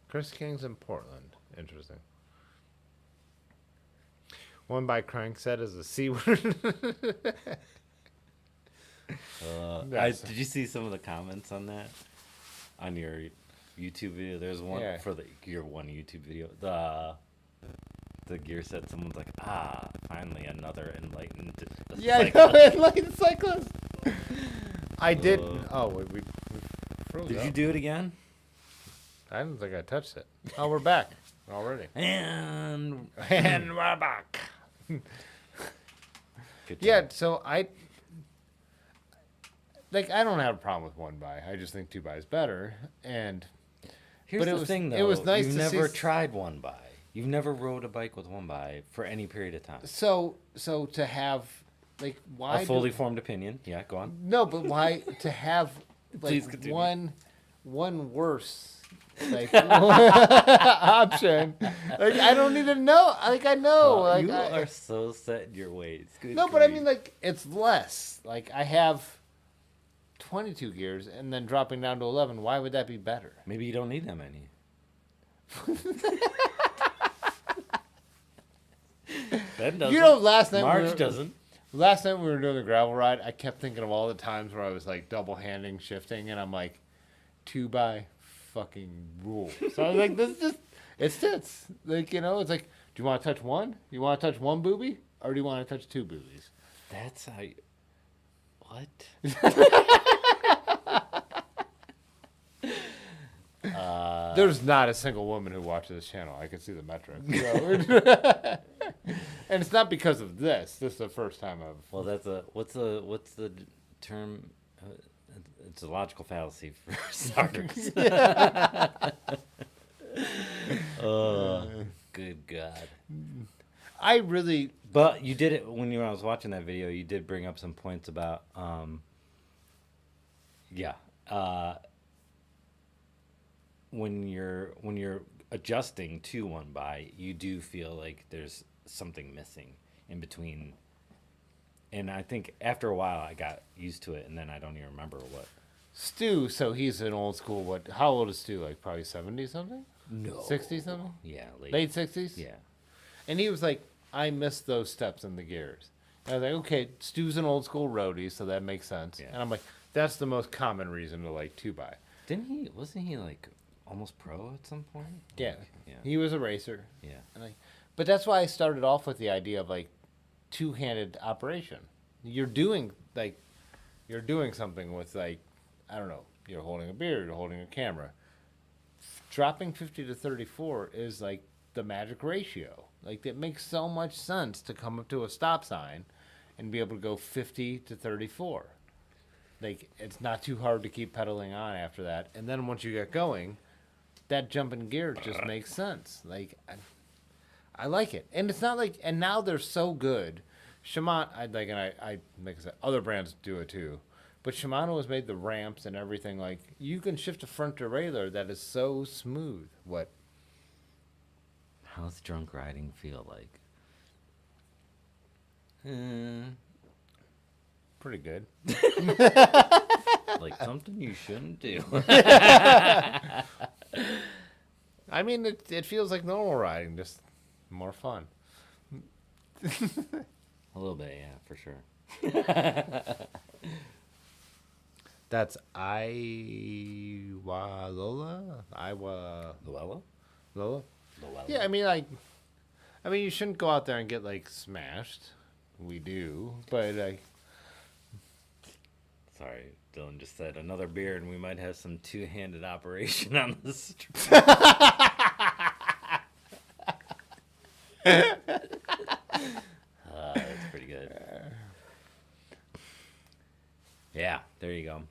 Chris King's in Portland. Interesting. One by Crankset is a C word. Yes. Did you see some of the comments on that? On your YouTube video? There's one Yeah. for your one YouTube video. The gear set, someone's like, finally another enlightened Yeah, I cyclist." know, enlightened cyclist. I did. We froze Did up. you do it again? I don't think I touched it. Oh, we're back already. And And we're back. good Yeah, job. so I don't have a problem with one by. I just think two by is better. And Here's but the it was- thing, though. it was nice You've to never see- tried one by. You've never rode a bike with one by for any period of time. so to have why A fully formed opinion. Yeah, go on. no, but why to have Please continue. one worse option? I don't even know. I know. you I- are so set in your ways. Good No, but I grief. mean, it's less. I have 22 gears and then dropping down to 11. Why would that be better? Maybe you don't need that many. Ben doesn't. Last night Marge doesn't. Last night we were doing the gravel ride. I kept thinking of all the times where I was double handing shifting, and I'm like, 2 by fucking rule. So I was like, this just it fits. It's like Do you want to touch one? You want to touch one boobie? Or do you want to touch two boobies? That's how you... What? There's not a single woman who watches this channel. I can see the metric. So. And it's not because of this. This is the first time I've... Well, that's a... What's the term? It's a logical fallacy for starters. Oh, good God. I really... But you did it when I was watching that video. You did bring up some points about, when you're adjusting to one by, you do feel like there's something missing in between. And I think after a while, I got used to it, and then I don't even remember what. Stu, so he's an old school. What? How old is Stu? Like probably 70 something? No. 60 something? Yeah, Late 60s? Yeah. And he was like, I missed those steps in the gears. And I was like, okay, Stu's an old school roadie, so that makes sense. Yeah. And I'm like, that's the most common reason to like 2x. Wasn't he like almost pro at some point? Yeah. Like, yeah. He was a racer. Yeah. And but that's why I started off with the idea of like two-handed operation. You're doing something with like, I don't know, you're holding a beer, you're holding a camera. Dropping 50 to 34 is like the magic ratio. Like it makes so much sense to come up to a stop sign and be able to go 50 to 34. Like it's not too hard to keep pedaling on after that. And then once you get going, that jump in gear just makes sense. Like I like it. And it's not like, and now they're so good. Shimano, like I said, other brands do it too. But Shimano has made the ramps and everything like you can shift a front derailleur that is so smooth. What? How's drunk riding feel like? Pretty good. Like something you shouldn't do. I mean, it feels like normal riding, just more fun. A little bit, yeah, for sure. That's Iowa Lola? Iowa Luella? Lola? Luella. Yeah, I mean, you shouldn't go out there and get like smashed. We do, but Sorry, Dylan just said another beer, and we might have some two-handed operation on the street. That's pretty good. Yeah, there you go.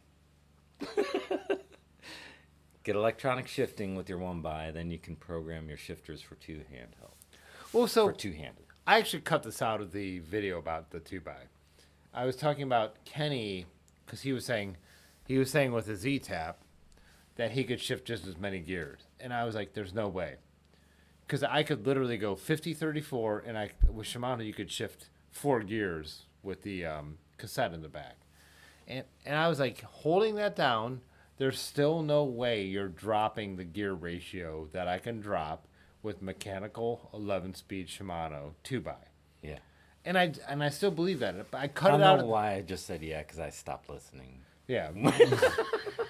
Get electronic shifting with your 1x, then you can program your shifters for two-handheld. well, so For two-handed. I actually cut this out of the video about the 2x. I was talking about Kenny because he was saying with his Z-Tap that he could shift just as many gears, and I was like, "There's no way," because I could literally go 50-34, and with Shimano you could shift 4 gears with the cassette in the back, and I was like, holding that down, there's still no way you're dropping the gear ratio that I can drop with mechanical 11-speed Shimano 2x. Yeah. And I still believe that. I cut I it don't out. know why I just said yeah, because I stopped listening. Yeah.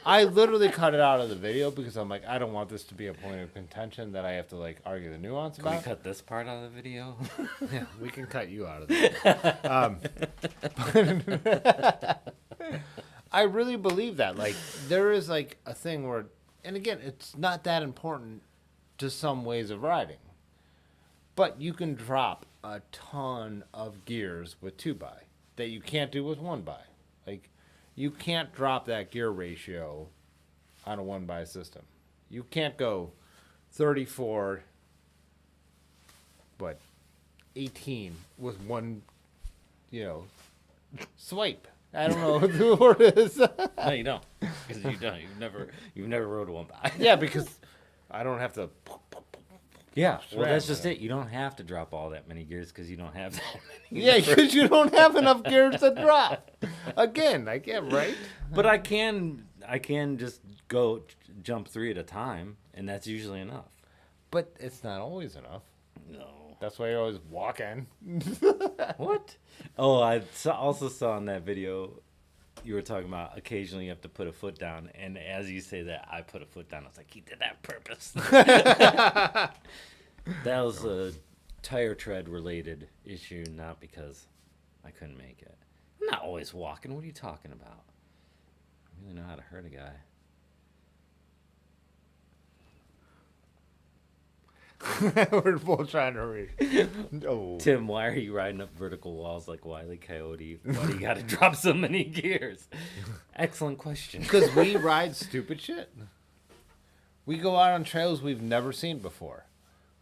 I literally cut it out of the video because I'm like, I don't want this to be a point of contention that I have to like argue the nuance Can we about. cut this part out of the video? Yeah, we can cut you out of it. I really believe that. Like, there is like a thing where, and again, it's not that important to some ways of riding, but you can drop a ton of gears with 2x that you can't do with 1x. Like, you can't drop that gear ratio on a 1x system. You can't go 34, 18 with one, swipe. I don't know what the word is. No, you don't. Because you don't. You've never rode a 1x. Yeah, because I don't have to. Yeah, well, Right. that's just it. You don't have to drop all that many gears because you don't have that many. Yeah, because you don't have enough gears to drop. Again, I get right. But I can just go jump 3 at a time, and that's usually enough. But it's not always enough. No. That's why you always walk in. What? Oh, also saw in that video you were talking about occasionally you have to put a foot down, and as you say that, I put a foot down. I was like, he did that on purpose. That was a tire tread related issue, not because I couldn't make it. I'm not always walking. What are you talking about? I really know how to hurt a guy. We're both trying to read. Oh. Tim, why are you riding up vertical walls like Wile E. Coyote? Why do you got to drop so many gears? Excellent question. Because we ride stupid shit. We go out on trails we've never seen before.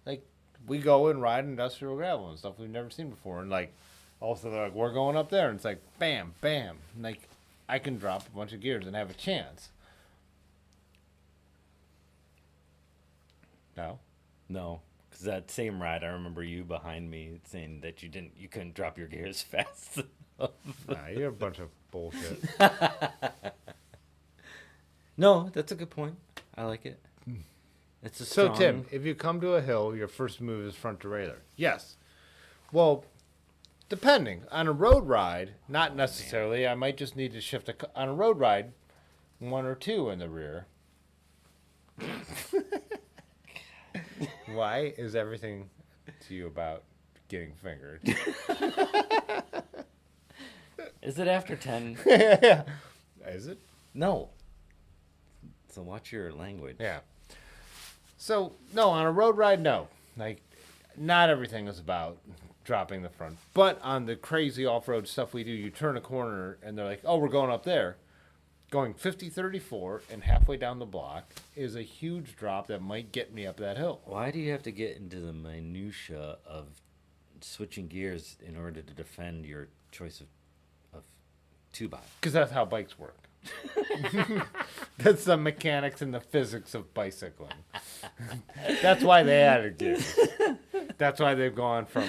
Like, we go and ride industrial gravel and stuff we've never seen before. And, like, also they're like, we're going up there. And it's like, bam, bam. And, like, I can drop a bunch of gears and have a chance. No? No, because that same ride, I remember you behind me saying that you couldn't drop your gears fast enough. Nah, you're a bunch of bullshit. No, that's a good point. I like it. It's a strong... So, Tim, if you come to a hill, your first move is front derailleur. Yes. Well, depending. On a road ride, not necessarily. I might just need to shift on a road ride, 1 or 2 in the rear. Why is everything to you about getting fingered? Is it after 10? Yeah. Is it? No. So watch your language. Yeah. So, no, on a road ride, no. Like, not everything is about dropping the front. But on the crazy off-road stuff we do, you turn a corner and they're like, oh, we're going up there. Going 50-34 and halfway down the block is a huge drop that might get me up that hill. Why do you have to get into the minutia of switching gears in order to defend your choice of 2x? Because that's how bikes work. That's the mechanics and the physics of bicycling. That's why they added gears. That's why they've gone from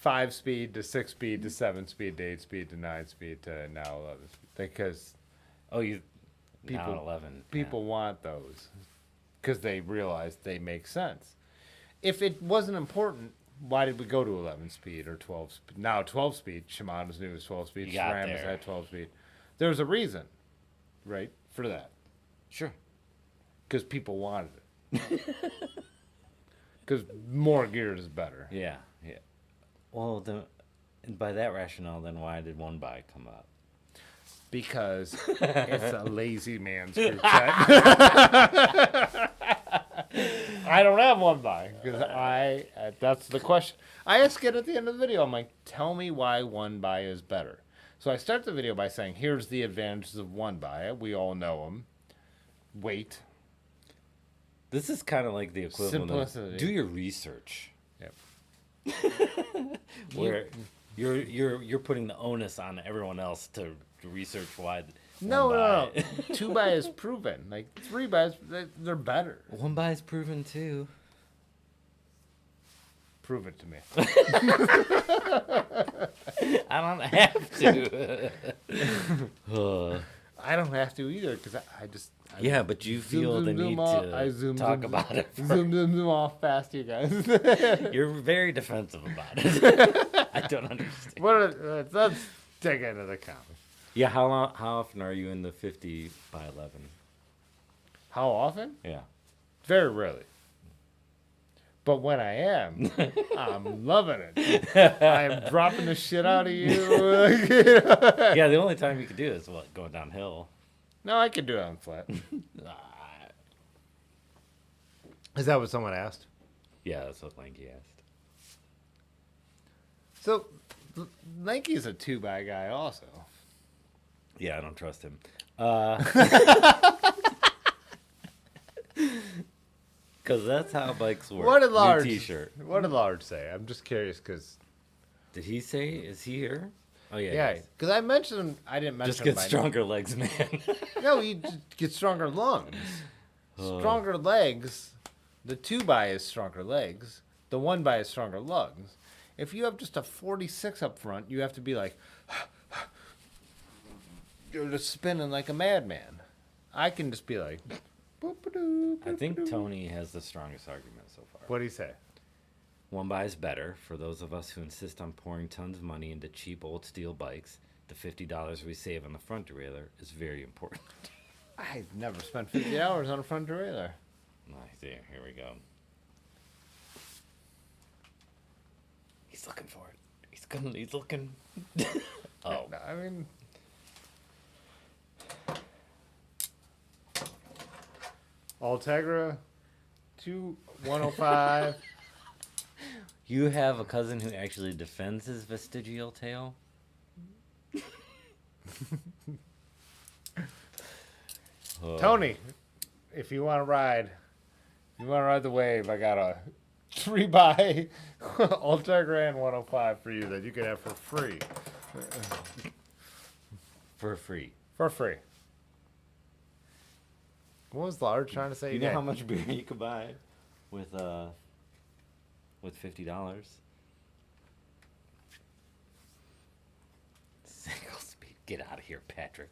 5-speed to 6-speed to 7-speed to 8-speed to 9-speed to now 11-speed. Because now 11. People want those because they realize they make sense. If it wasn't important, why did we go to 11-speed or 12-speed? Now 12-speed. Shimano's new is 12-speed. SRAM is at 12-speed. There's a reason, right, for that. Sure. Because people wanted it. Because more gears is better. Yeah, yeah. Well, and by that rationale, then why did 1x come up? Because it's a lazy man's group chat. I don't have 1x because that's the question. I ask it at the end of the video. I'm like, tell me why 1x is better. So I start the video by saying, here's the advantages of 1x. We all know them. Weight. This is kind of like the equivalent Simplicity. of do your research. Yep. Where you're putting the onus on everyone else to research why. No. 2x is proven. Like 3x, they're better. 1x is proven too. Prove it to me. I don't have to. I don't have to either because I just. Yeah, but you feel the need to talk about it. Zoom off fast, you guys. You're very defensive about it. I don't understand. Let's take it into the comments. Yeah, how often are you in the 50 by 11? How often? Yeah. Very rarely. But when I am, I'm loving it. I am dropping the shit out of you. Yeah, the only time you can do it is going downhill. No, I can do it on flat. Is that what someone asked? Yeah, that's what Lanky asked. So, Lanky's a 2x guy also. Yeah, I don't trust him. Because that's how bikes work. What did Large? New T-shirt. What did Large say? I'm just curious because. Did he say? Is he here? Oh yeah. Yeah, because I mentioned him. I didn't mention. Just get stronger legs, man. No, you just get stronger lungs. Stronger legs. The 2x is stronger legs. The 1x is stronger lungs. If you have just a 46 up front, you have to be like. You're just spinning like a madman. I can just be like. I think Tony has the strongest argument so far. What do you say? 1x is better for those of us who insist on pouring tons of money into cheap old steel bikes. The $50 we save on the front derailleur is very important. I've never spent $50 on a front derailleur. I see. Here we go. He's looking for it. He's looking. Oh. I mean, Ultegra, 105. You have a cousin who actually defends his vestigial tail? Tony, if you want to ride the wave, I got a 3x Ultegra 105 for you that you can have for free. For free. For free. What was Lars trying to say? You know how much beer you could buy with $50? Single speed. Get out of here, Patrick.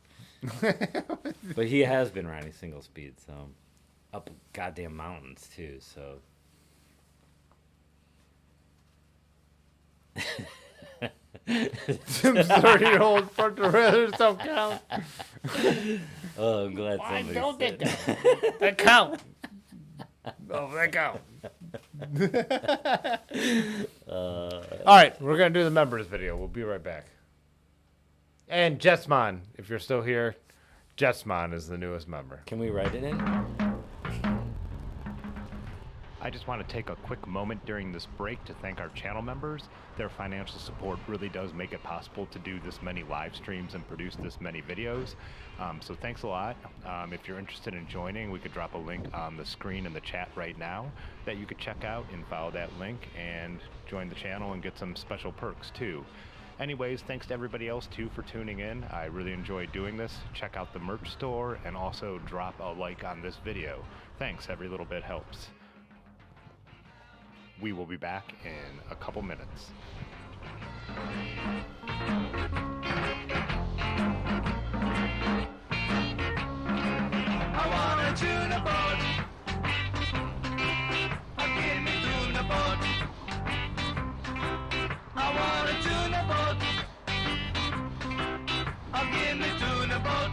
But he has been riding single speed, so up goddamn mountains too, so Some 30-year-old front to rears don't count. oh, I'm glad Why somebody don't they said count? They count. Oh, they count. All right, we're going to do the members video. We'll be right back. And Jetsmon, if you're still here, Jetsmon is the newest member. Can we write it in? I just want to take a quick moment during this break to thank our channel members. Their financial support really does make it possible to do this many live streams and produce this many videos. So thanks a lot. If you're interested in joining, we could drop a link on the screen in the chat right now that you could check out and follow that link and join the channel and get some special perks too. Anyways, thanks to everybody else too for tuning in. I really enjoyed doing this. Check out the merch store and also drop a like on this video. Thanks, every little bit helps. We will be back in a couple minutes. I wanna tune a boat. Give me tune a boat. I wanna tune a boat. Give me tune a boat.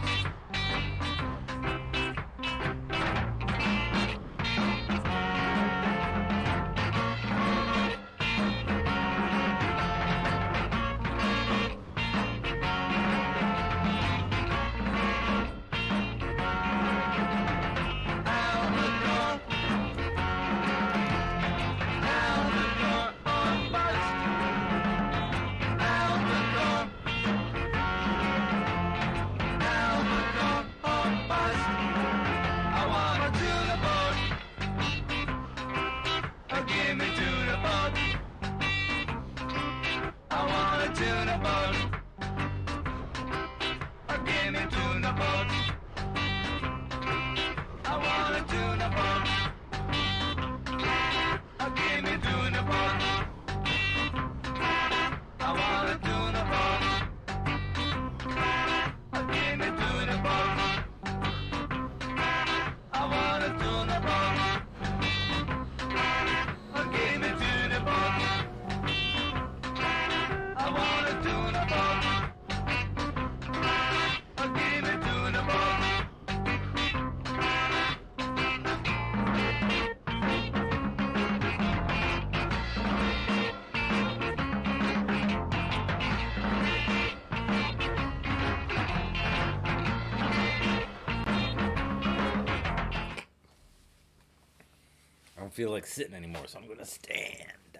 I don't feel like sitting anymore, so I'm gonna stand.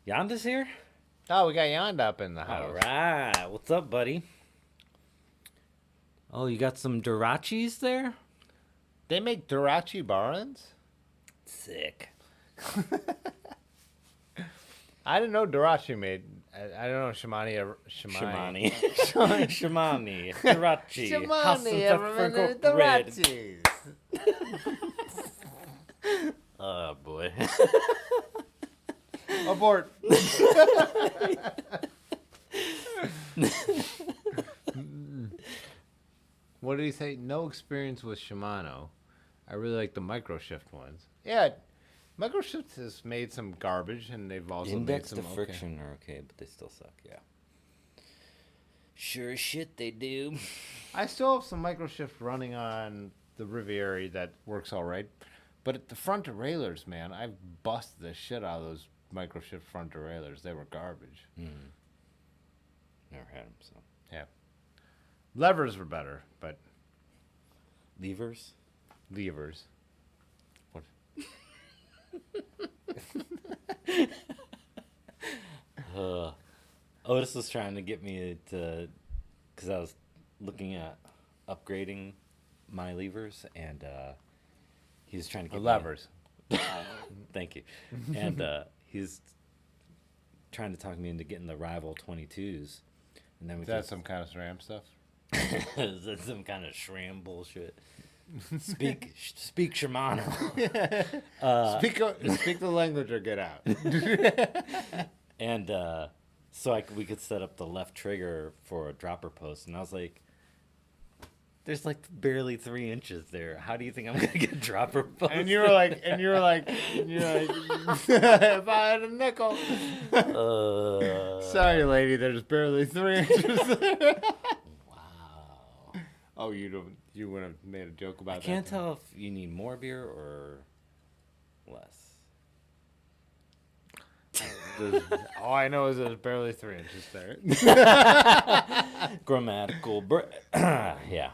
Yonda's here? Oh, we got Yonda up in the house. All right. What's up, buddy? Oh, you got some Durachis there? They make Durachi Barons? Sick. I didn't know Durachi made. I don't know Shimani. Shimani. Shimani. Durachi. Shimani, everyone, Durachis. Oh, boy. Abort. What did he say? No experience with Shimano. I really like the microshift ones. Yeah, microshift has made some garbage, and they've also Index made to some friction are okay, but they still suck, yeah. Sure as shit they do. I still have some microshift running on the Riviera that works all right, But at the front derailleurs, man, I've busted the shit out of those microshift front derailleurs. They were garbage. Never had them, so. Yeah. Levers were better, but Levers? levers. What? Otis was trying to get me to, because I was looking at upgrading my levers, and he was trying to get Levers. Thank you. And he's trying to talk me into getting the Rival 22s. And then we Is that some kind of SRAM stuff? Is that some kind of SRAM bullshit? Speak Shimano. Speak the language or get out. And so we could set up the left trigger for a dropper post. And I was like, there's like barely 3 inches there. How do you think I'm going to get a dropper post? And you were like, if I had a nickel. Sorry, lady, there's barely 3 inches there. Wow. Oh, you would have made a joke about I that. can't tell if you need more beer or less. All I know is there's barely 3 inches there. Grammatical. Yeah.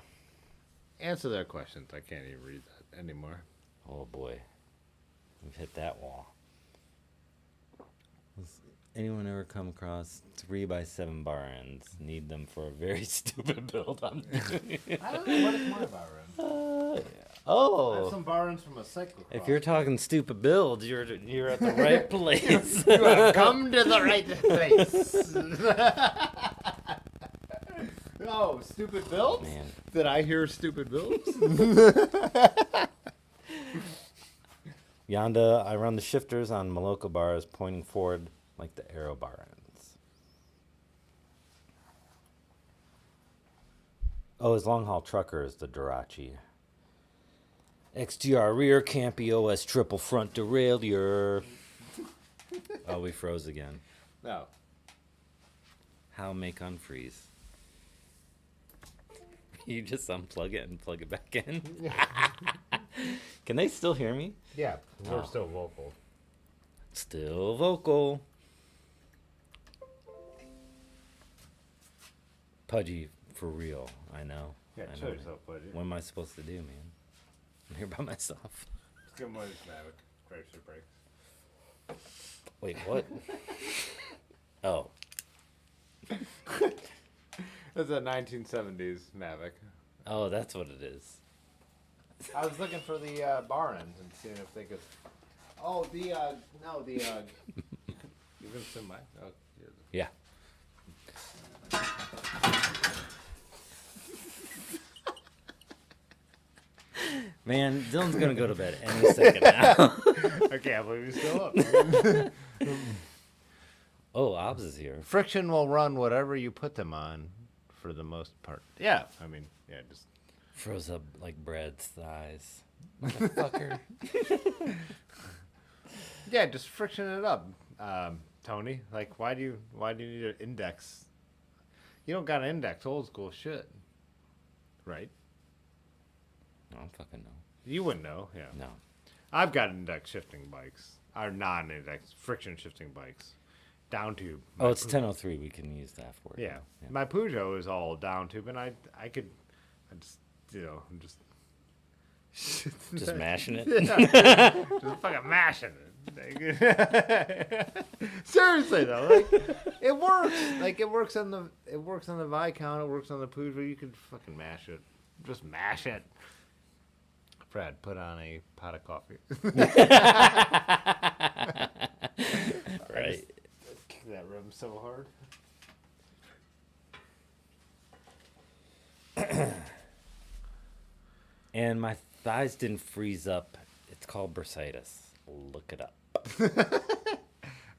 Answer their questions. I can't even read that anymore. Oh boy, we've hit that wall. Has anyone ever come across 3x7 bar ends? Need them for a very stupid build I'm doing. I don't know what is my bar end. I have some bar ends from a cyclocross. If you're talking stupid builds, you're at the right place. You have come to the right place. Oh, stupid builds? Man. Did I hear stupid builds? Yonda, I run the shifters on Maloka bars pointing forward like the arrow bar ends. Oh, his long haul trucker is the Durachi. XTR rear Campy OS triple front derailleur. Oh, we froze again. No. How make unfreeze? You just unplug it and plug it back in? Can they still hear me? Yeah, we're Oh. still vocal. Still vocal. Pudgy, for real. I know. Yeah, I show know. yourself, buddy. What am I supposed to do, man? I'm here by myself. Let's give him one of these Mavic. Crash your brakes. Wait, what? Oh. That's a 1970s Mavic. Oh, that's what it is. I was looking for the bar ends and seeing if they could. Oh, you can send mine. Oh, Yeah. Man, Dylan's gonna go to bed any second now. I can't believe he's still up. Oh, Obbs is here. Friction will run whatever you put them on, for the most part. Yeah, I mean, yeah, just. Froze up like Brad's thighs. Motherfucker. Yeah, just friction it up, Tony. Like, why do you need an index? You don't got an index, old school shit, right? I don't fucking know. You wouldn't know, yeah. No. I've got index shifting bikes, or non-index friction shifting bikes, down tube. Oh, it's 10:03. We can use that for it. Yeah. My Peugeot is all down tube, and I just, I'm just. Just mashing it. Yeah. Just fucking mashing it. Seriously though, like it works. Like it works on the Viscount. It works on the Peugeot. You can fucking mash it. Just mash it. Fred, put on a pot of coffee. Right. Kick that rim so hard. And my thighs didn't freeze up. It's called bursitis. Look it up.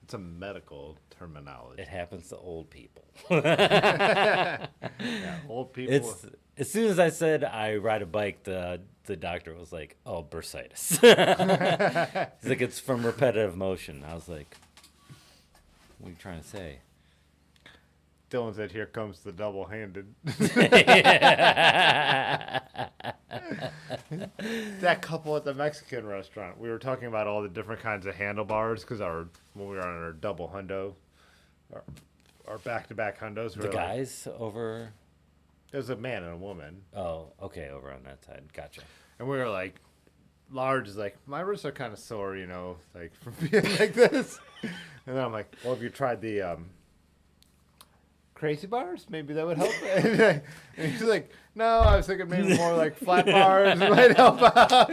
It's a medical terminology. It happens to old people. Yeah, old people. It's as soon as I said I ride a bike, the doctor was like, "Oh, bursitis." He's like, "It's from repetitive motion." I was like, "What are you trying to say?" Dylan said, "Here comes the double-handed." That couple at the Mexican restaurant. We were talking about all the different kinds of handlebars because when we were on our double hundo, our back-to-back hundos. The guys over. There's a man and a woman, Oh, okay, over on that side. Gotcha. and we were like, large is like, my wrists are kind of sore, like from being like this. And then I'm like, well, have you tried the crazy bars? Maybe that would help. And he's like, no, I was thinking maybe more like flat bars might help out.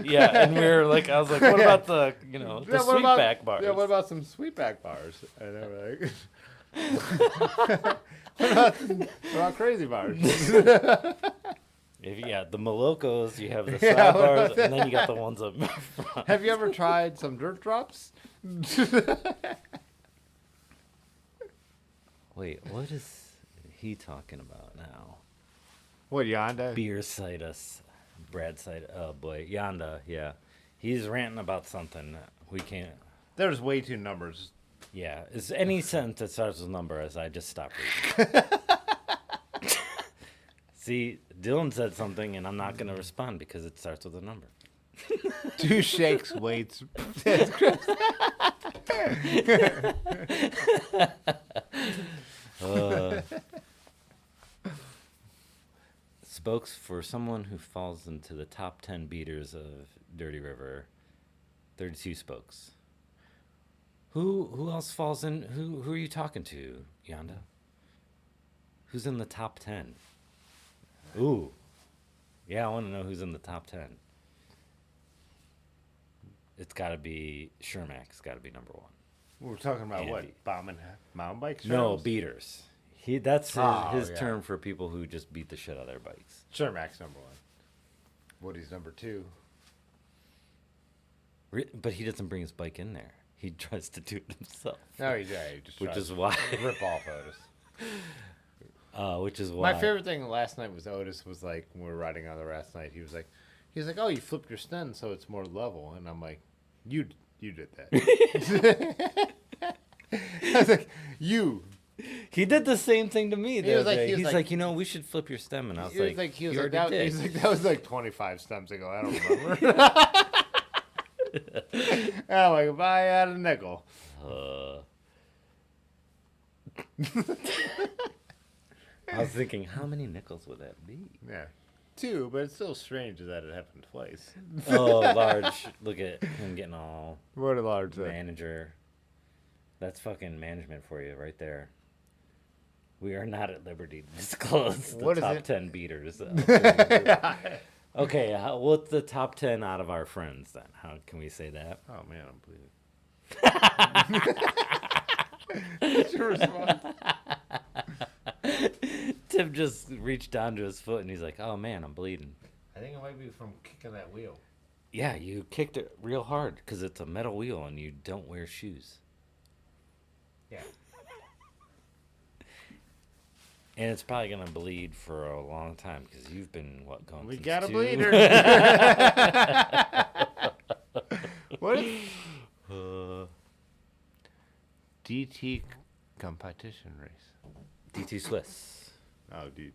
Yeah, and we were like, I was like, what about the, the Yeah, what sweet about- back bars? Yeah, what about some sweet back bars? And they were like, what about crazy bars? The Molokos, you have the Yeah, side what bars, about and then you got the ones up front. Have you ever tried some dirt drops? Wait, what is he talking about now? What, Yonda? Beer citus. Brad citus. Oh, boy. Yonda, yeah. He's ranting about something. We can't. There's way too numbers. Yeah. Is any sentence that starts with number as I just stopped reading. See, Dylan said something, and I'm not going to respond because it starts with a number. 2 shakes, weights. Spokes for someone who falls into the top 10 beaters of Dirty River. 32 spokes. Who else falls in? Who are you talking to, Yonda? Who's in the top 10? Ooh. Yeah, I want to know who's in the top 10. It's got to be Shermack's got to be number 1. We're talking about what? Andy. Bombing mountain bikes? No, beaters. That's his yeah. term for people who just beat the shit out of their bikes. Sure, Max number 1. Woody's number 2. But he doesn't bring his bike in there. He tries to do it himself. No, he just Which tries is to why. rip off Otis. Which is why. My favorite thing last night was Otis was like, when we were riding on the last night, he was like, oh, you flipped your stand so it's more level. And I'm like, you did that. I was like, you. He did the same thing to me. The was other like- day. he was He's like- like, we should flip your stem. And I was He was like, like, "You already did." he's like, that was like 25 stems ago. I don't remember. And I'm like, if I had a nickel. I was thinking, how many nickels would that be? Yeah. 2, but it's still strange that it happened twice. Oh, large. Look at him getting all What a large thing. manager. That's fucking management for you right there. We are not at liberty to disclose the What is top it? 10 beaters. Okay, what's the top 10 out of our friends then? How can we say that? Oh, man, I'm bleeding. What's your response? Tim just reached down to his foot and he's like, oh man, I'm bleeding. I think it might be from kicking that wheel. Yeah, you kicked it real hard because it's a metal wheel and you don't wear shoes. Yeah. And it's probably going to bleed for a long time because you've been, going We since got a 2? bleeder. What is DT competition race? DT Swiss. Oh, dude.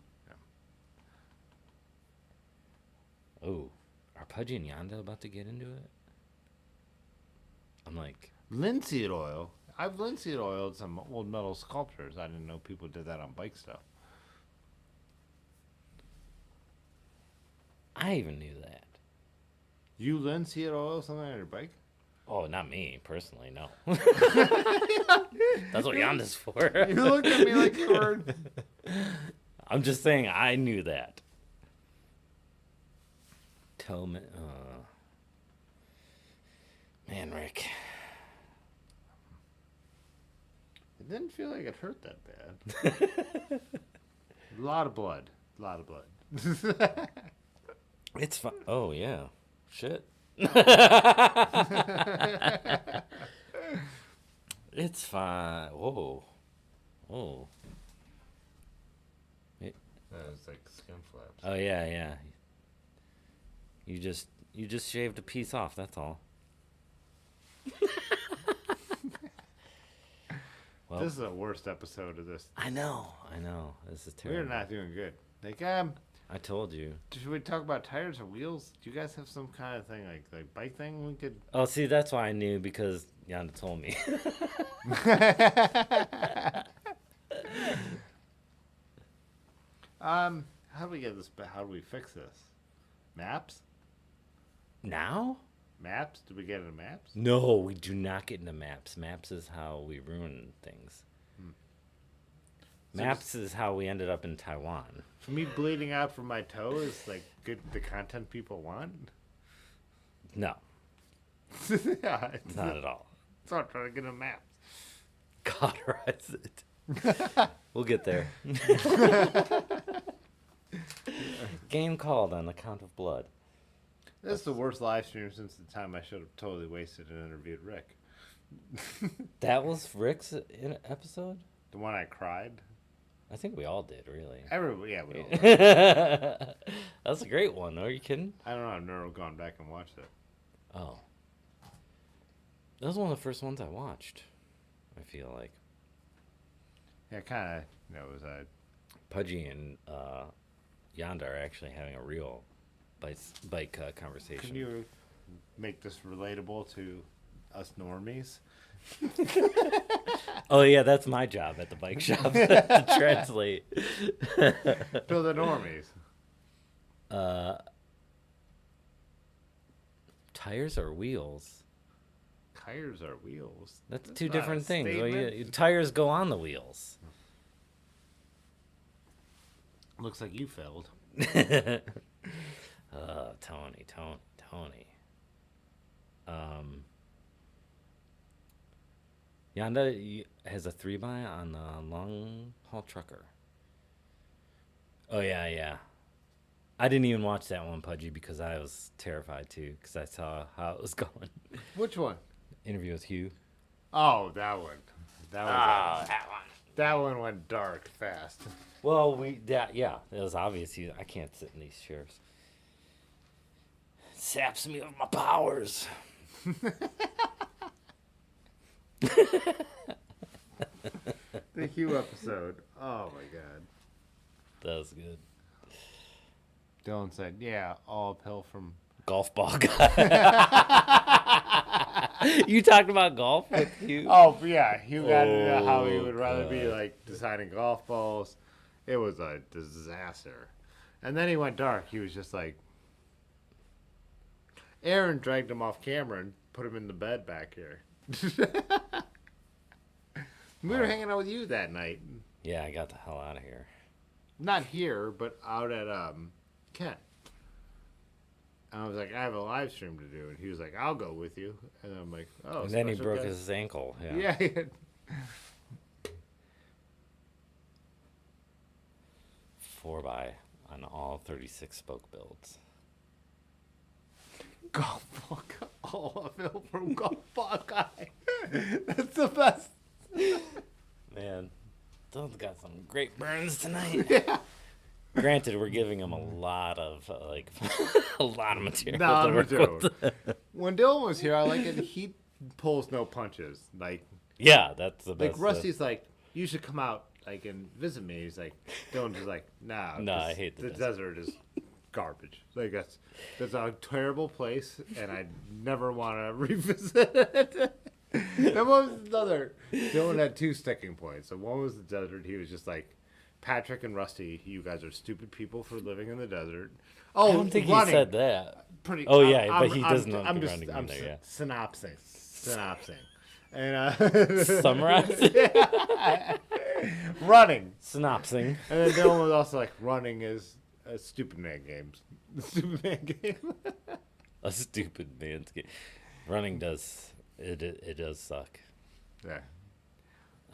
Oh, are Pudgy and Yonda about to get into it? I'm like, Linseed oil. I've linseed oiled some old metal sculptures. I didn't know people did that on bike stuff. I even knew that. You linseed oil something on your bike? Oh, not me personally, no. That's what Yonda's for. You looked at me like you were. I'm just saying I knew that. Tillman, man, Rick. It didn't feel like it hurt that bad. A lot of blood. A lot of blood. It's fine. Oh yeah, shit. It's fine. Whoa, whoa. It's like skin flaps. Oh yeah, yeah. You just shaved a piece off. That's all. Well, This is the worst episode of this. I know. This is terrible. We're not doing good. Like, I told you. Should we talk about tires or wheels? Do you guys have some kind of thing like bike thing we could? Oh, see, that's why I knew because Yanda told me. How do we get this? How do we fix this? Maps? Now? Maps? Do we get into maps? No, we do not get into maps. Maps is how we ruin things. So Maps is how we ended up in Taiwan. For me, bleeding out from my toe is like good. The content people want. No, Yeah, it's not at all. It's not trying to get a map. Cauterize it. We'll get there. Game called on the count of blood. This is the worst live stream since the time I should have totally wasted and interviewed Rick. That was Rick's episode? The one I cried. I think we all did, really. Everybody, yeah, we all. That's a great one. Are you kidding? I don't know. I've never gone back and watched it. Oh. That was one of the first ones I watched, I feel like. Yeah, kind of. It was a. Pudgy and Yanda are actually having a real bike conversation. Can you make this relatable to us normies? Oh, yeah, that's my job at the bike shop, to translate. To the normies. Tires or wheels? Tires are wheels. That's That's two not a different things. Well, statement. tires go on the wheels. Looks like you failed. Tony. Yanda has a 3x on the long haul trucker. Oh yeah. I didn't even watch that one, Pudgy, because I was terrified too, because I saw how it was going. Which one? Interview with Hugh. Oh, that one. That was that one. that one went dark fast. Well, it was obvious. I can't sit in these chairs. It saps me of my powers. The Hugh episode. Oh my god. That was good. Dylan said, "Yeah, all uphill from." Golf ball guy. You talked about golf with Hugh? Oh yeah, Hugh got into how he Oh, would rather be God. like designing golf balls. It was a disaster. And then he went dark. He was just like, Aaron dragged him off camera and put him in the bed back here. We were hanging out with you that night. Yeah, I got the hell out of here. Not here, but out at Kent. And I was like, I have a live stream to do. And he was like, I'll go with you. And I'm like, oh. And then he special broke guest? his ankle. Yeah. Yeah. 4x on all 36 spoke builds. Golf ball guy. Oh, uphill from golf ball guy. That's the best. Man, Dylan's got some great burns tonight. Yeah. Granted, we're giving him a lot of a lot of material. No, to we work with. don't. When Dylan was here, I like it. He pulls no punches. Like Yeah, that's the best. Rusty's like, you should come out like and visit me. He's like, Dylan's just like, nah. No, I hate the desert is garbage. Like that's a terrible place, and I never want to revisit it. And what was another? Dylan had two sticking points. So one was the desert. He was just like, Patrick and Rusty, you guys are stupid people for living in the desert. Oh, I don't think running. he said that. Pretty. Oh, yeah, but he doesn't know I'm the just. running I'm either, yeah. synopsing, and Summarize. running. Synopsing. And then Dylan was also like, running is a stupid man game. Stupid man game. A stupid man's game. Running does it does suck. Yeah.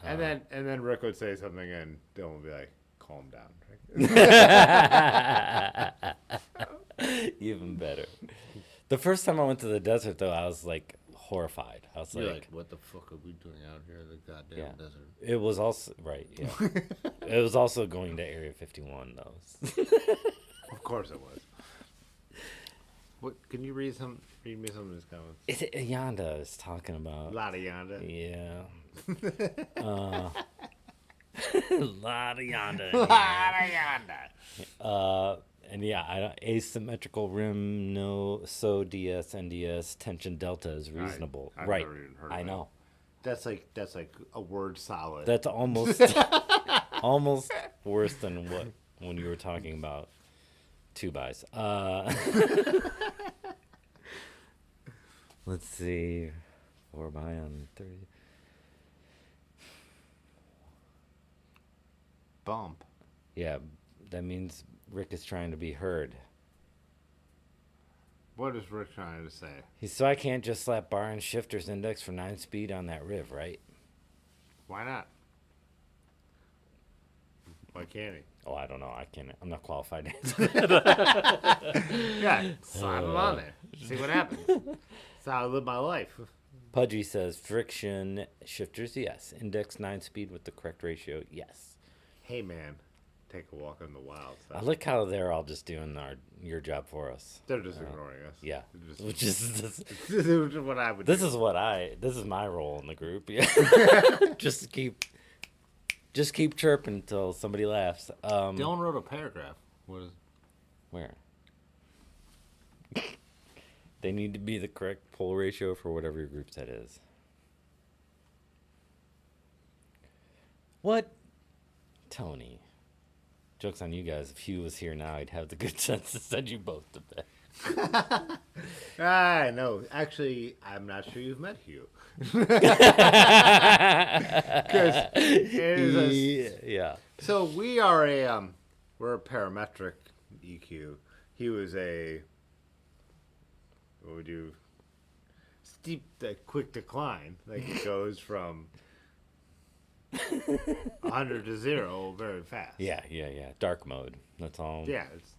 And then Rick would say something, and Dylan would be like, "Calm down." Even better. The first time I went to the desert, though, I was like horrified. I was You're like, "What the fuck are we doing out here in the goddamn Yeah. desert?" it was also right. Yeah, it was also going to Area 51, though. Of course it was. What? Can you read me some of his comments? Yanda is talking A about. lot of yonder. Yeah. A lot of Yanda. A lot of yonder. And yeah, asymmetrical rim, no, so DS, NDS, tension delta is reasonable. I've right. never even heard of I that. know. That's like a word solid. That's almost almost worse than what when you were talking about 2x. Let's see. 4 by on 30. Bump. Yeah, that means Rick is trying to be heard. What is Rick trying to say? So I can't just slap bar and shifters index for 9 speed on that riv, right? Why not? Why can't he? Oh, I don't know. I'm not qualified to answer. Yeah, slap him on there. See what happens. That's how I live my life. Pudgy says friction shifters, yes. Index 9 speed with the correct ratio, yes. Hey man, take a walk in the wild. I like how they're all just doing your job for us. They're just ignoring us. Yeah, They're just- which is This is what I would. this do. is my role in the group. Yeah, just keep chirping until somebody laughs. Dylan wrote a paragraph. What is? Where? They need to be the correct pull ratio for whatever your group set is. What? Tony. Joke's on you guys. If Hugh was here now, he'd have the good sense to send you both to bed. No. Actually, I'm not sure you've met Hugh. Because it is Yeah. So we're a parametric EQ. He was what would you? Steep, quick decline. Like it goes from 100 to 0 very fast. Yeah. Dark mode. That's all. Yeah. It's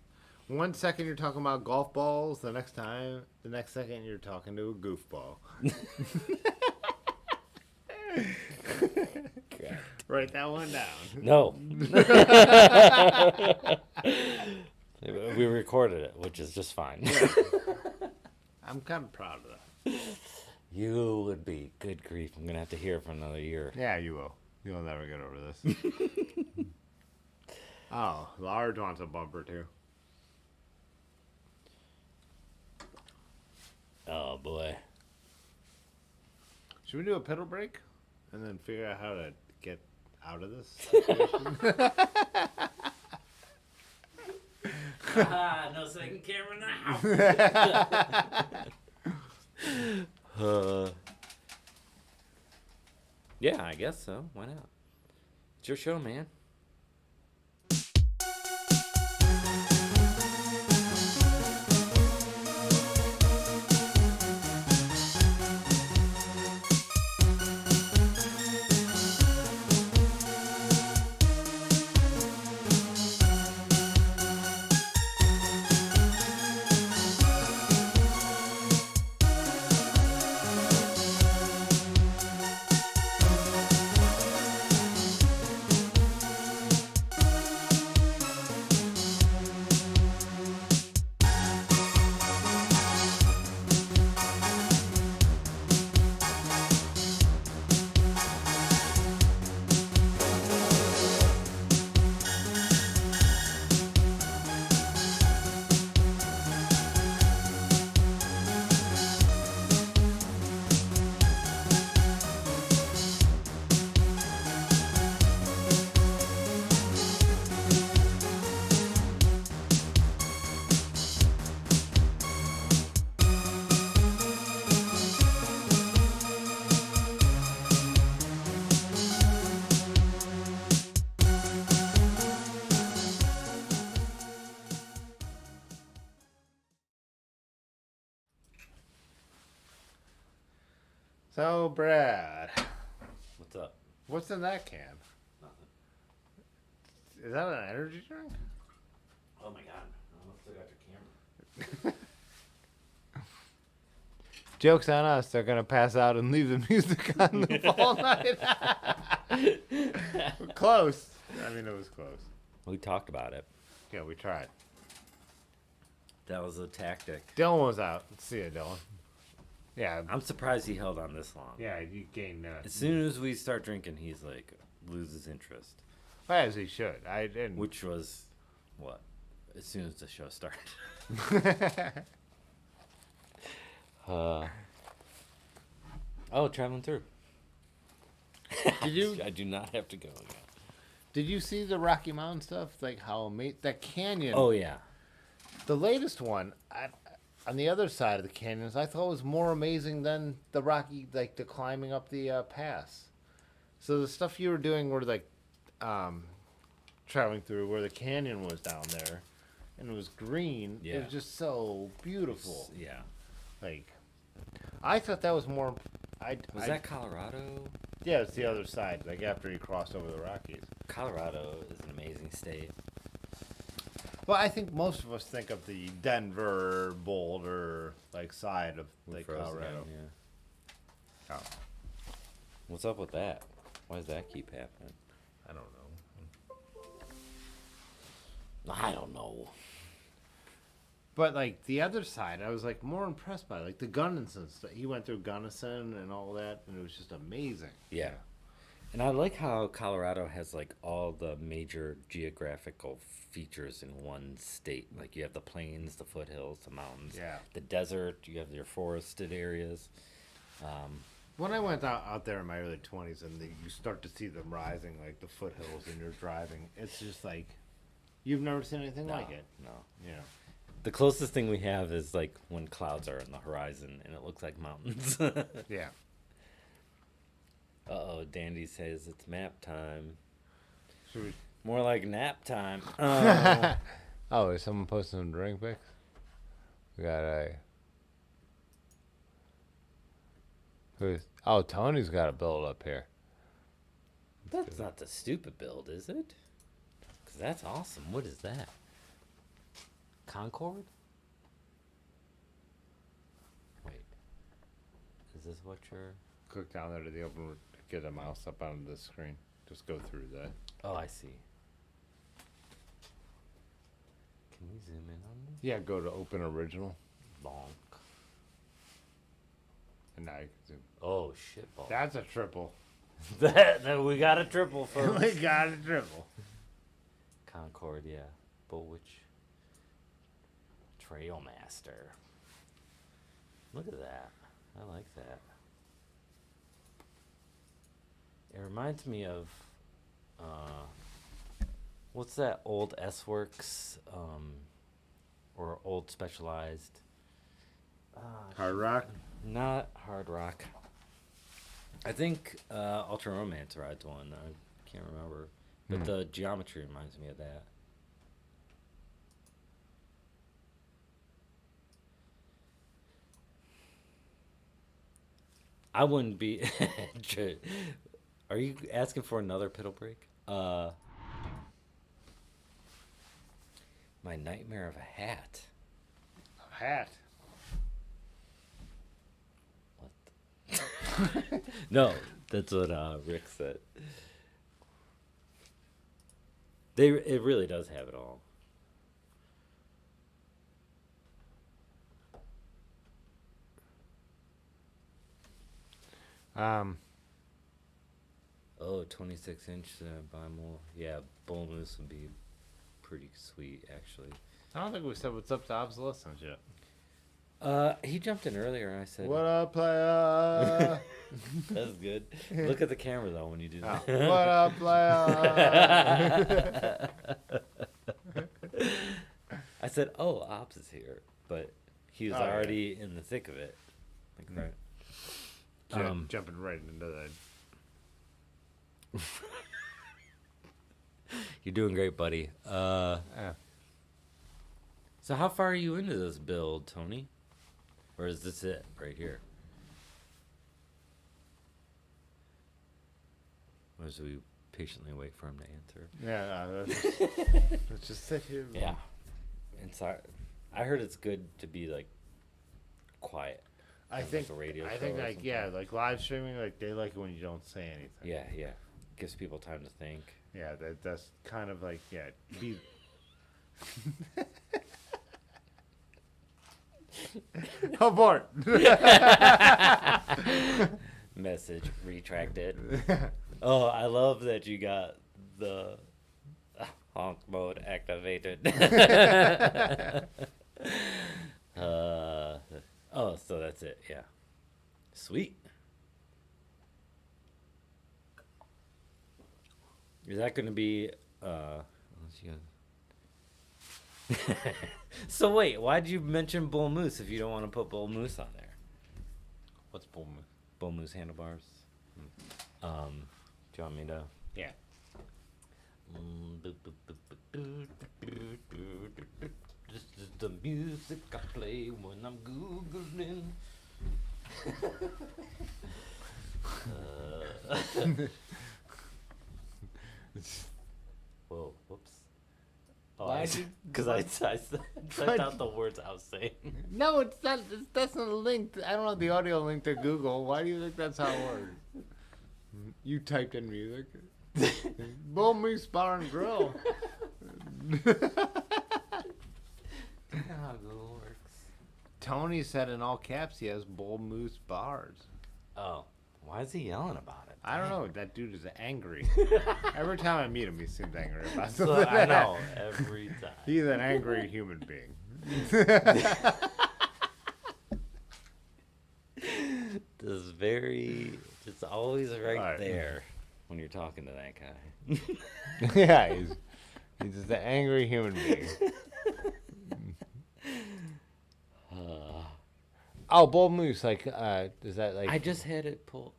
1 second you're talking about golf balls. The next second you're talking to a goofball. Write that one down. No. We recorded it, which is just fine. I'm kind of proud of that. You would be. Good grief. I'm going to have to hear it for another year. Yeah, you will. You'll never get over this. Oh, Large wants a bumper too. Oh, boy. Should we do a pedal break and then figure out how to get out of this situation? No second camera now. Yeah, I guess so. Why not? It's your show, man. So, Brad, What's up? what's in that can? Nothing. Is that an energy drink? Oh my god. I still got your camera. Joke's on us. They're going to pass out and leave the music on the fall night. Close. I mean, it was close. We talked about it. Yeah, we tried. That was a tactic. Dylan was out. Let's see it, Dylan. Yeah. I'm surprised he held on this long. Yeah, you gained As soon as we start drinking, he's like, loses interest. as he should. I didn't. Which was, what? as soon as the show started. Traveling through. Did you I do not have to go again. did you see the Rocky Mountain stuff? Like how that canyon. Oh yeah. The latest one, on the other side of the canyons, I thought was more amazing than the Rocky, like the climbing up the pass. So the stuff you were doing were like traveling through where the canyon was down there, and it was green. It Yeah. was just so beautiful. Yeah. Like, I thought that was more. Was that Colorado? Yeah, it's the other side. Like after you crossed over the Rockies. Colorado is an amazing state. Well, I think most of us think of the Denver, Boulder, like side of like Frozen Colorado. down, yeah. Oh, What's up with that? Why does that keep happening? I don't know. I don't know. But like the other side, I was like more impressed by like the Gunnison stuff. He went through Gunnison and all that, and it was just amazing. Yeah. And I like how Colorado has like all the major geographical features in one state. Like you have the plains, the foothills, the mountains, Yeah. the desert, you have your forested areas. When I went out there in my early 20s, and you start to see them rising, like the foothills, and you're driving, it's just like you've never seen anything like it. No. Yeah. The closest thing we have is like when clouds are in the horizon and it looks like mountains. Yeah. Uh-oh, Dandy says it's map time. Should we... More like nap time. Oh, is someone posting some drink pics? We got a. Who's? Oh, Tony's got a build up here. That's not the stupid build, is it? Because that's awesome. What is that? Concord? Wait. Is this what you're... Click down there to the open. Get a mouse up on the screen. Just go through that. Oh, I see. Can we zoom in on this? Yeah, go to open original, Bonk. and now you can zoom. Oh, shit ball. That's a triple. that we got a triple, folks. We got a triple. Concord, yeah. Bullwitch. Trailmaster. Look at that. I like that. It reminds me of what's that old S-Works or old Specialized? Hard rock. Not Hard Rock. I think Ultra Romance rides one. I can't remember, but the geometry reminds me of that. I wouldn't be. Are you asking for another piddle break? My nightmare of a hat. A hat. What? No, that's what Rick said. It really does have it all. Oh, 26-inch bimol. Yeah, bull moose would be pretty sweet, actually. I don't think we said what's up to obsolescence yet. He jumped in earlier, and I said, What up, player? "That's good." Look at the camera though when you do that. What up, player? I said, "Oh, Ops is here," but he was Oh, yeah. already in the thick of it. Like, right. Jumping right into that. You're doing great, buddy. Yeah. So how far are you into this build, Tony? Or is this it right here? Or as we patiently wait for him to answer? Yeah, let's just sit here. Yeah. Inside, I heard it's good to be like quiet. I Like think a radio I show think or like something. yeah, like live streaming, like they like it when you don't say anything. Yeah, yeah. Gives people time to think. Yeah, that's kind of like be. Abort. Message retracted. Oh, I love that you got the. Honk mode activated. Oh, so that's it. Yeah. Sweet. Is that going to be unless you guys... So wait, why'd you mention bull moose if you don't want to put bull moose on there? What's bull moose? Bull moose handlebars. Do you want me to? Yeah. This is the music I play when I'm googling. Whoa, whoops. Why did- Because I typed out the words I was saying. No, it's not. That's not a link. I don't have the audio link to Google. Why do you think that's how it works? You typed in music. Bull Moose Bar and Grill. How Google works. Tony said in all caps he has Bull Moose bars. Oh, why is he yelling about it? I don't know. That dude is angry. Every time I meet him, he seems angry about So, something. I know, every time. He's an angry human being. This is very, it's always right Alright. there when you're talking to that guy. Yeah, he's just an angry human being. Oh, Bull Moose, like, is that like... I just had it pulled.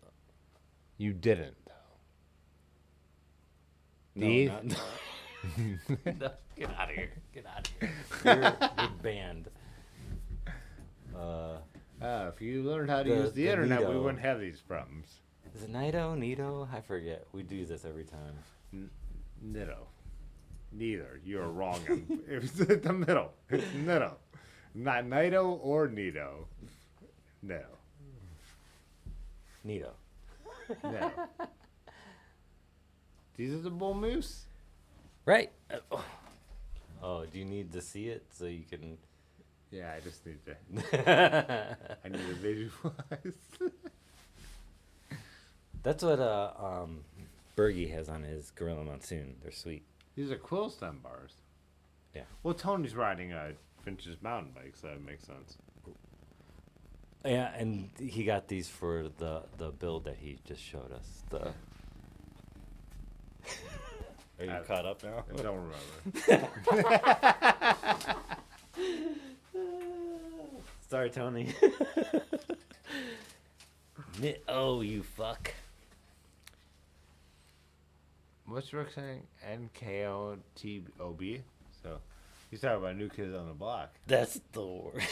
You didn't, though. No, Steve? not, no, get out of here. Get out of here. You're banned. If you learned how to The- use the the internet, we Nito. wouldn't have these problems. Is it Nito? I forget. We do this every time. Nitto. Neither. You're wrong. It's in the middle. It's Nitto. Not Nito or Nito. Nitto. Nito. Nitto. These are the Bull Moose? Right. Oh, do you need to see it so you can... Yeah, I just need to. I need to visualize. That's what Bergie has on his Gorilla Monsoon. They're sweet. These are quill stem bars. Yeah. Well, Tony's riding a Finch's mountain bike, so that makes sense. Yeah, and he got these for the build that he just showed us. The. Are you caught up now? I don't remember. Sorry, Tony. Oh, you fuck. What's Rick saying? NKOTOB? So, he's talking about New Kids on the Block. That's the word.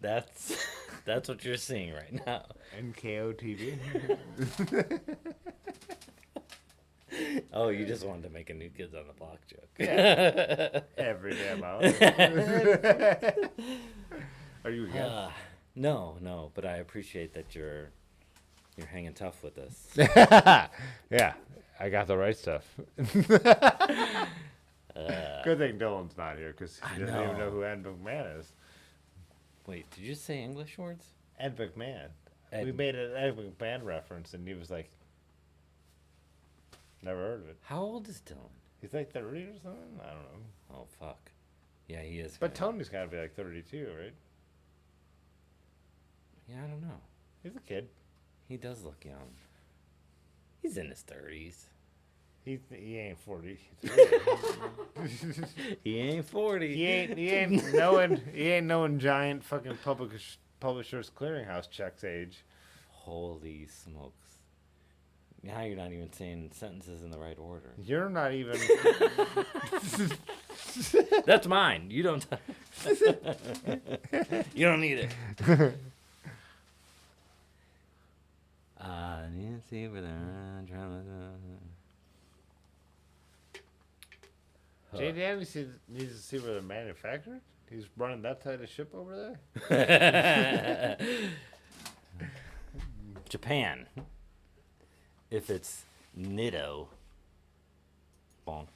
That's what you're seeing right now. NKOTB? Oh, you just wanted to make a New Kids on the Block joke. Every damn hour. Are you again? No, but I appreciate that you're hanging tough with us. Yeah, I got the right stuff. Good thing Dylan's not here because he doesn't even know who Ed McMahon is. Wait, did you say English words? Ed McMahon. Ed- We made an Ed McMahon reference, and he was like, never heard of it. How old is Dylan? He's like 30 or something? I don't know. Oh, fuck. Yeah, he is. But very- Tony's got to be like 32, right? Yeah, I don't know. He's a kid. He does look young. He's in his 30s. He ain't 40. He ain't 40. he ain't knowing giant fucking publishers clearinghouse checks age. Holy smokes. Now you're not even saying sentences in the right order. You're not even. That's mine. You don't. You don't need it. Need to see where they're trying Jay Davies needs to see where they're manufactured. He's running that type of ship over there. Japan. If it's Nitto. Bonk.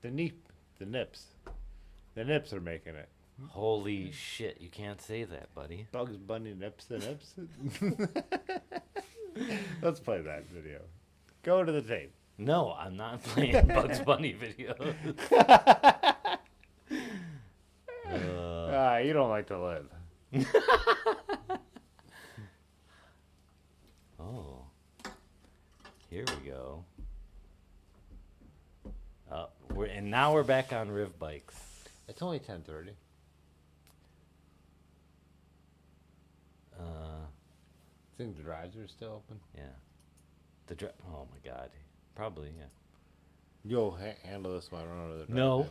The nips. The nips are making it. Holy shit, you can't say that, buddy. Bugs Bunny nips the nips. Let's play that video. Go to the tape. No, I'm not playing Bugs Bunny videos. You don't like to live. Oh, here we go. Now we're back on Riv bikes. It's only 10:30. Think the drives are still open? Yeah. Oh my God. Probably, yeah. You'll handle this while I run over the drive. No.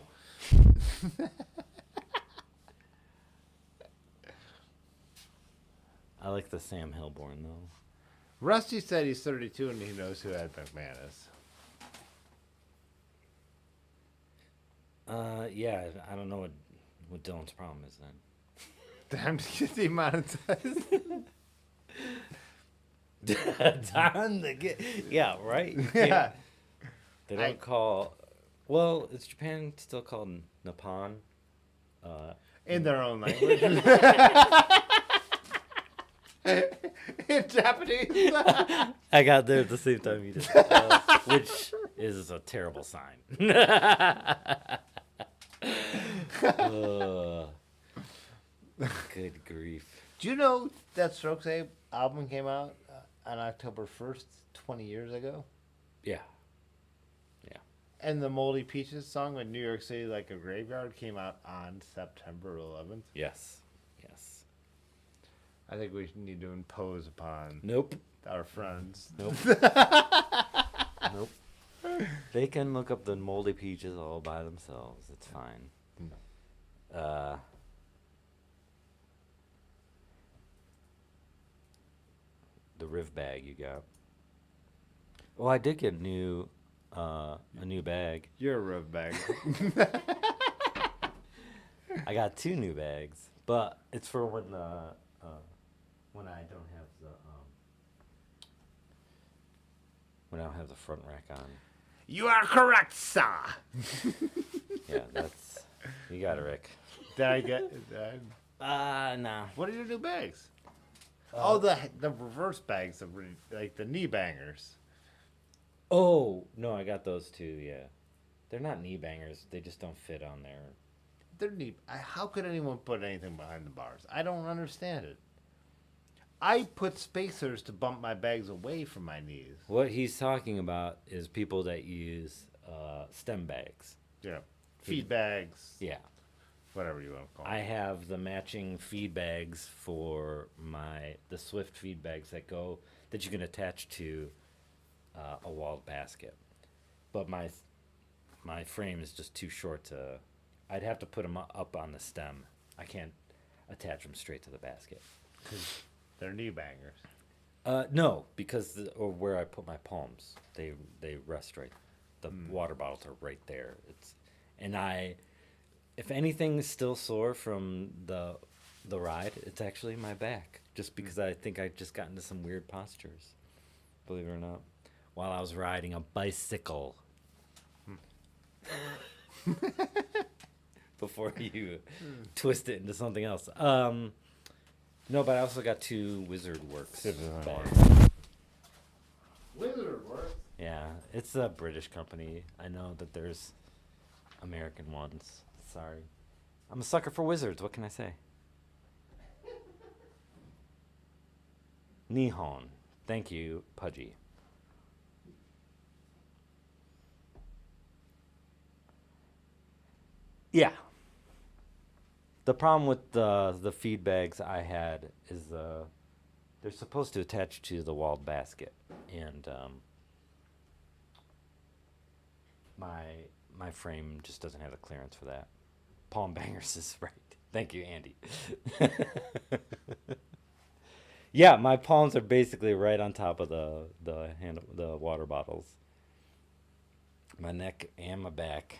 I like the Sam Hellborn though. Rusty said he's 32 and he knows who Ed McMahon is. Yeah, I don't know what Dylan's problem is then. Time to get demonetized. Time to get, yeah, right. Yeah. They don't call. Well, is Japan still called Nippon? In their own language. In Japanese. I got there at the same time you did, which is a terrible sign. Good grief. Do you know that Strokes album came out on October 1st, 20 years ago? Yeah. And the Moldy Peaches song with New York City Like a Graveyard came out on September 11th. Yes. I think we need to impose upon Nope. our friends. Nope. Nope. They can look up the Moldy Peaches all by themselves. It's fine. The Riv bag you got. Well, I did get a new bag. You're a rev bag. I got 2 new bags, but it's for when I don't have the front rack on. You are correct, sir. Yeah, that's you got it, Rick. Did I get? Nah. What are your new bags? The reverse bags, like the knee bangers. Oh no, I got those too. Yeah, they're not knee bangers. They just don't fit on there. They're knee. How could anyone put anything behind the bars? I don't understand it. I put spacers to bump my bags away from my knees. What he's talking about is people that use stem bags. Yeah, feed bags. Yeah. Whatever you want to call I it. have the matching feed bags for the Swift feed bags that you can attach to a walled basket, but my frame is just too short to. I'd have to put them up on the stem. I can't attach them straight to the basket. They're knee bangers. No, because where I put my palms, they rest right. The water bottles are right there. If anything's still sore from the ride, it's actually my back. Just because I think I just got into some weird postures, believe it or not, while I was riding a bicycle. Before you twist it into something else. No, but I also got 2 Wizard Works bags. Wizard Works? Yeah, it's a British company. I know that there's American ones. Sorry. I'm a sucker for wizards. What can I say? Nihon. Thank you, Pudgy. Yeah. The problem with the feed bags I had is they're supposed to attach to the walled basket, and my frame just doesn't have the clearance for that. Palm bangers is right. Thank you, Andy. Yeah, my palms are basically right on top of the water bottles. My neck and my back.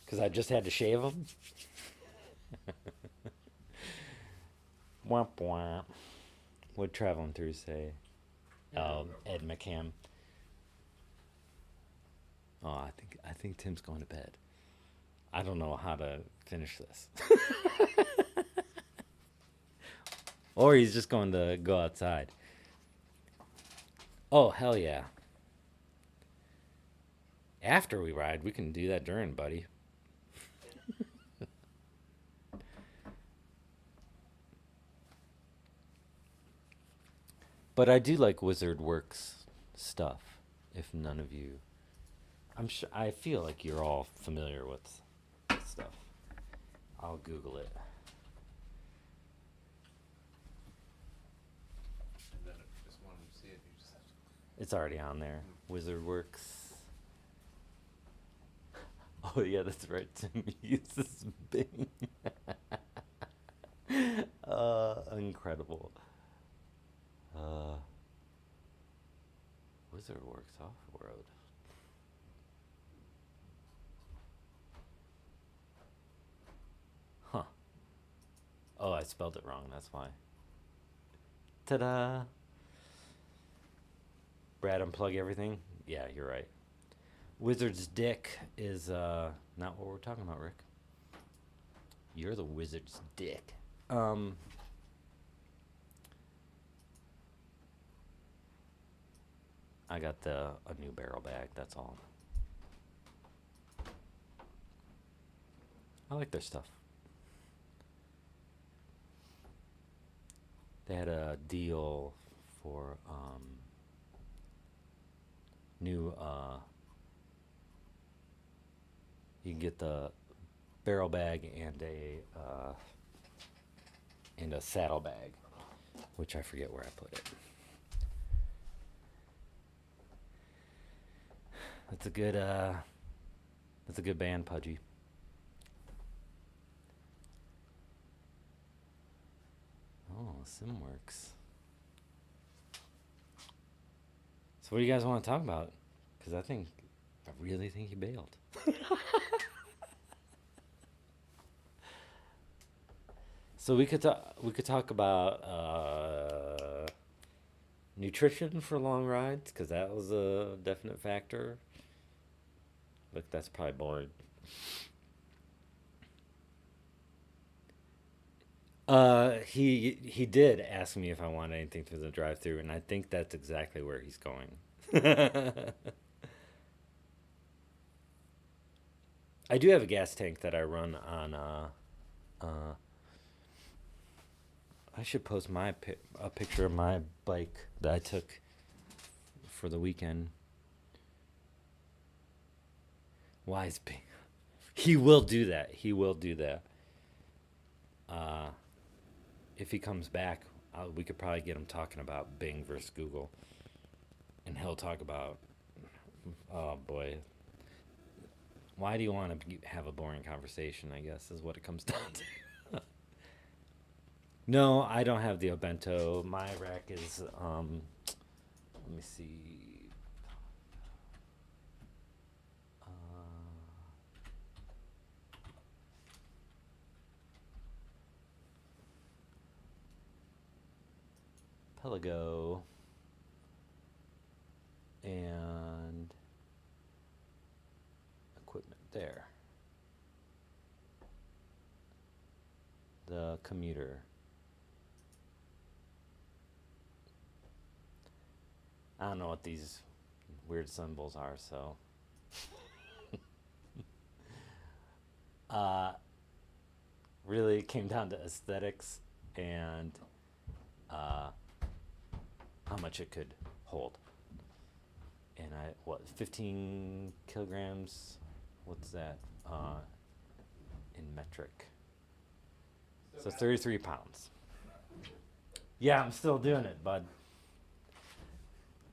Because I just had to shave them. Womp womp. What'd Traveling Through say? Ed McCam. Oh, I think Tim's going to bed. I don't know how to finish this. Or he's just going to go outside. Oh, hell yeah. After we ride, we can do that during, buddy. But I do like Wizard Works stuff. If none of you, I'm sure, I feel like you're all familiar with this stuff. I'll Google it. And then if you just wanted to see it, you just have to. It's already on there. Wizard Works. Oh yeah, that's right. Tim uses Bing. Incredible. Wizard Works off-road. Huh. Oh, I spelled it wrong. That's why. Ta-da! Brad, unplug everything? Yeah, you're right. Wizard's dick is not what we're talking about, Rick. You're the wizard's dick. I got a new barrel bag, that's all. I like their stuff. They had a deal for new you can get the barrel bag and a saddle bag, which I forget where I put it. That's a good band, Pudgy. Oh, SimWorks. So what do you guys want to talk about? Because I really think he bailed. So we could talk about nutrition for long rides, because that was a definite factor. Look, that's probably boring. He did ask me if I wanted anything through the drive-thru, and I think that's exactly where he's going. I do have a gas tank that I run on. I should post a picture of my bike that I took for the weekend. Wise Bing. He will do that. If he comes back, we could probably get him talking about Bing versus Google. And he'll talk about, oh boy. Why do you want to have a boring conversation, I guess, is what it comes down to. No, I don't have the Obento. My rack is, let me see. Pelago. And equipment there. The commuter. I don't know what these weird symbols are, so. Really it came down to aesthetics and how much it could hold. And 15 kilograms? What's that in metric? So 33 pounds. Yeah, I'm still doing it, bud.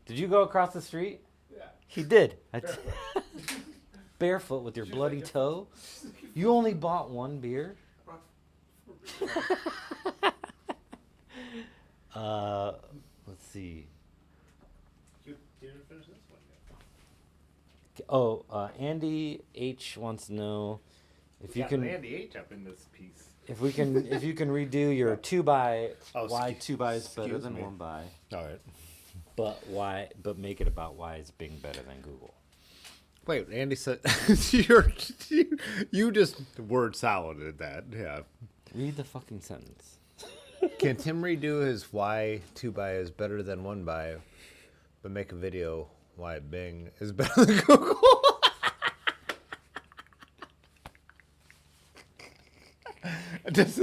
Did you go across the street? Yeah. He did. Barefoot with your bloody toe? You only bought one beer? Let's see. You didn't finish this one yet. Oh, Andy H wants to know if you can Andy H up in this piece. if you can redo your 2x Oh, why 2x is better excuse than me. 1x. All right. But make it about why is Bing better than Google. Wait, Andy said you just word solided that. Yeah. Read the fucking sentence. Can Tim redo his why 2 by is better than 1 by, but make a video why Bing is better than Google? Just,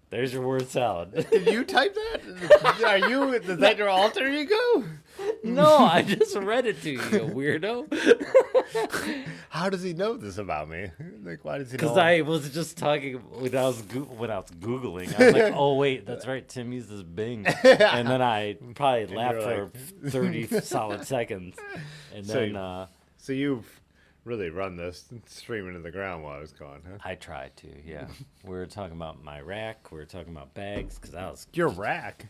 There's your word salad. did you type that? Is that your alter ego? No, I just read it to you, you weirdo. How does he know this about me? Like, why does he know? Because I was just talking when I was googling. I was like, "Oh wait, that's right. Tim uses Bing," and then I probably laughed for 30 solid seconds, and So then So you've really run this stream into the ground while I was gone, huh? I tried to. Yeah, we were talking about my rack. We were talking about bags because I was Your rack.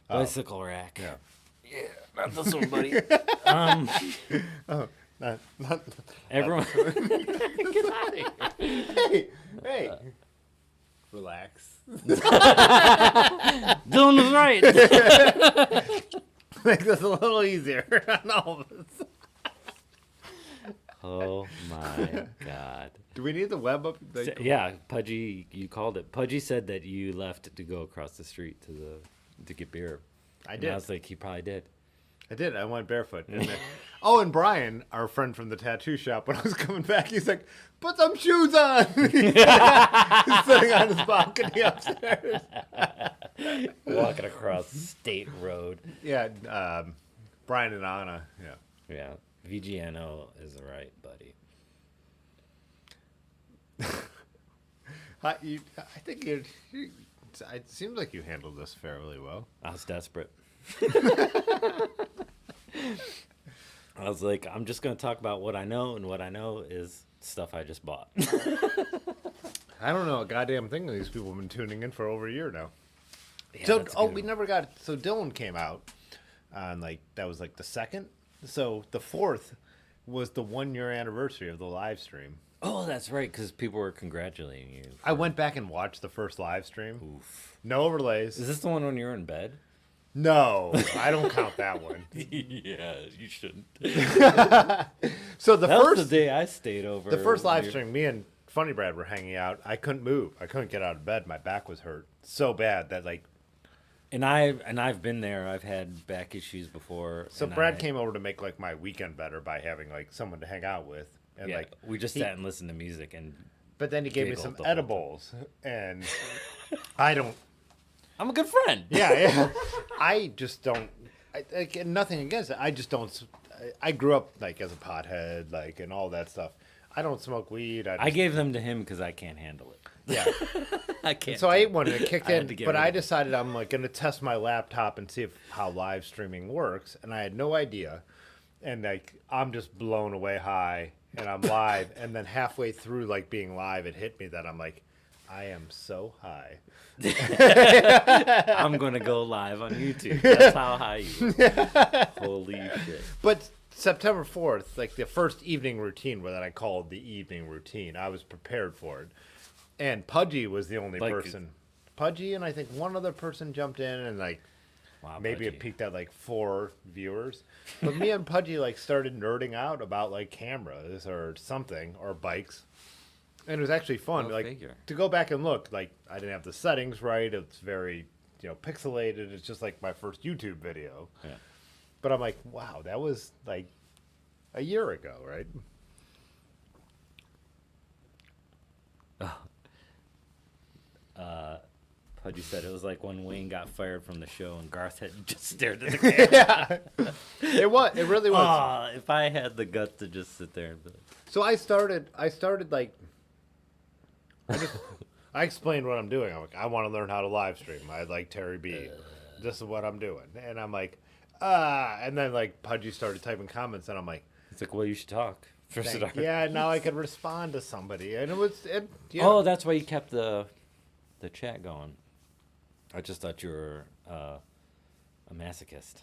bicycle rack. Yeah. Yeah, not this one, buddy. Not, Everyone, get out of here. hey. Relax. Dylan was right. Make this a little easier on all of us. Oh my god. Do we need the web up? Like, Yeah, Pudgy, you called it. Pudgy said that you left to go across the street to get beer. I And did. I was like, he probably did. I did. I went barefoot. And then, oh, and Brian, our friend from the tattoo shop, when I was coming back, he's like, "Put some shoes on." He's sitting on his balcony upstairs. Walking across State Road. Yeah, Brian and Anna. Yeah. Yeah, VGNO is right, buddy. I think it seems like you handled this fairly well. I was desperate. I was like, I'm just going to talk about what I know, and what I know is stuff I just bought. I don't know a goddamn thing. These people have been tuning in for over a year now. Yeah, So, that's a oh, good we one. never got. So Dylan came out on that was like the 2nd. So the 4th was the 1-year anniversary of the live stream. Oh, that's right, because people were congratulating you. I went back and watched the first live stream. Oof. No overlays. Is this the one when you're in bed? No, I don't count that one. Yeah, you shouldn't. So the That first was the day I stayed over. the first live You're- stream, me and Funny Brad were hanging out. I couldn't move. I couldn't get out of bed. My back was hurt so bad that like. And I've been there. I've had back issues before. So and Brad came over to make like my weekend better by having like someone to hang out with, and Yeah, like we just he- sat and listened to music, and But then he gave me giggled some the whole edibles, and I don't. I'm a good friend. Yeah. I just don't. Like, nothing against it. I just don't. I grew up like as a pothead, like, and all that stuff. I don't smoke weed. I gave them to him because I can't handle it. Yeah. I can't. So I ate one and it kicked I had in, to get but rid I of it. decided I'm like going to test my laptop and see how live streaming works, and I had no idea, and like I'm just blown away high, and I'm live, and then halfway through like being live, it hit me that I'm like, I am so high. I'm gonna go live on YouTube. That's how high you are. Holy shit. But September 4th, like the first evening routine, that I called the evening routine, I was prepared for it. And Pudgy was the only Like- person. Pudgy and I think one other person jumped in, and like Wow, maybe Pudgy. it peaked at like 4 viewers. But me and Pudgy like started nerding out about like cameras or something or bikes. And it was actually fun. Go like figure. to go back and look, like I didn't have the settings right. It's very, pixelated. It's just like my first YouTube video. Yeah. But I'm like, wow, that was like a year ago, right? Pudgy said it was like when Wayne got fired from the show and Garth had just stared at the camera. Yeah. It was. It really was. Aw, if I had the guts to just sit there and be like, So I started like, I explained what I'm doing. I'm like, I want to learn how to live stream. I like Terry B. This is what I'm doing. And I'm like, and then like Pudgy started typing comments, and I'm like, it's like, well, you should talk. First it yeah, now I could respond to somebody. And Oh, that's why you kept the chat going. I just thought you were a masochist.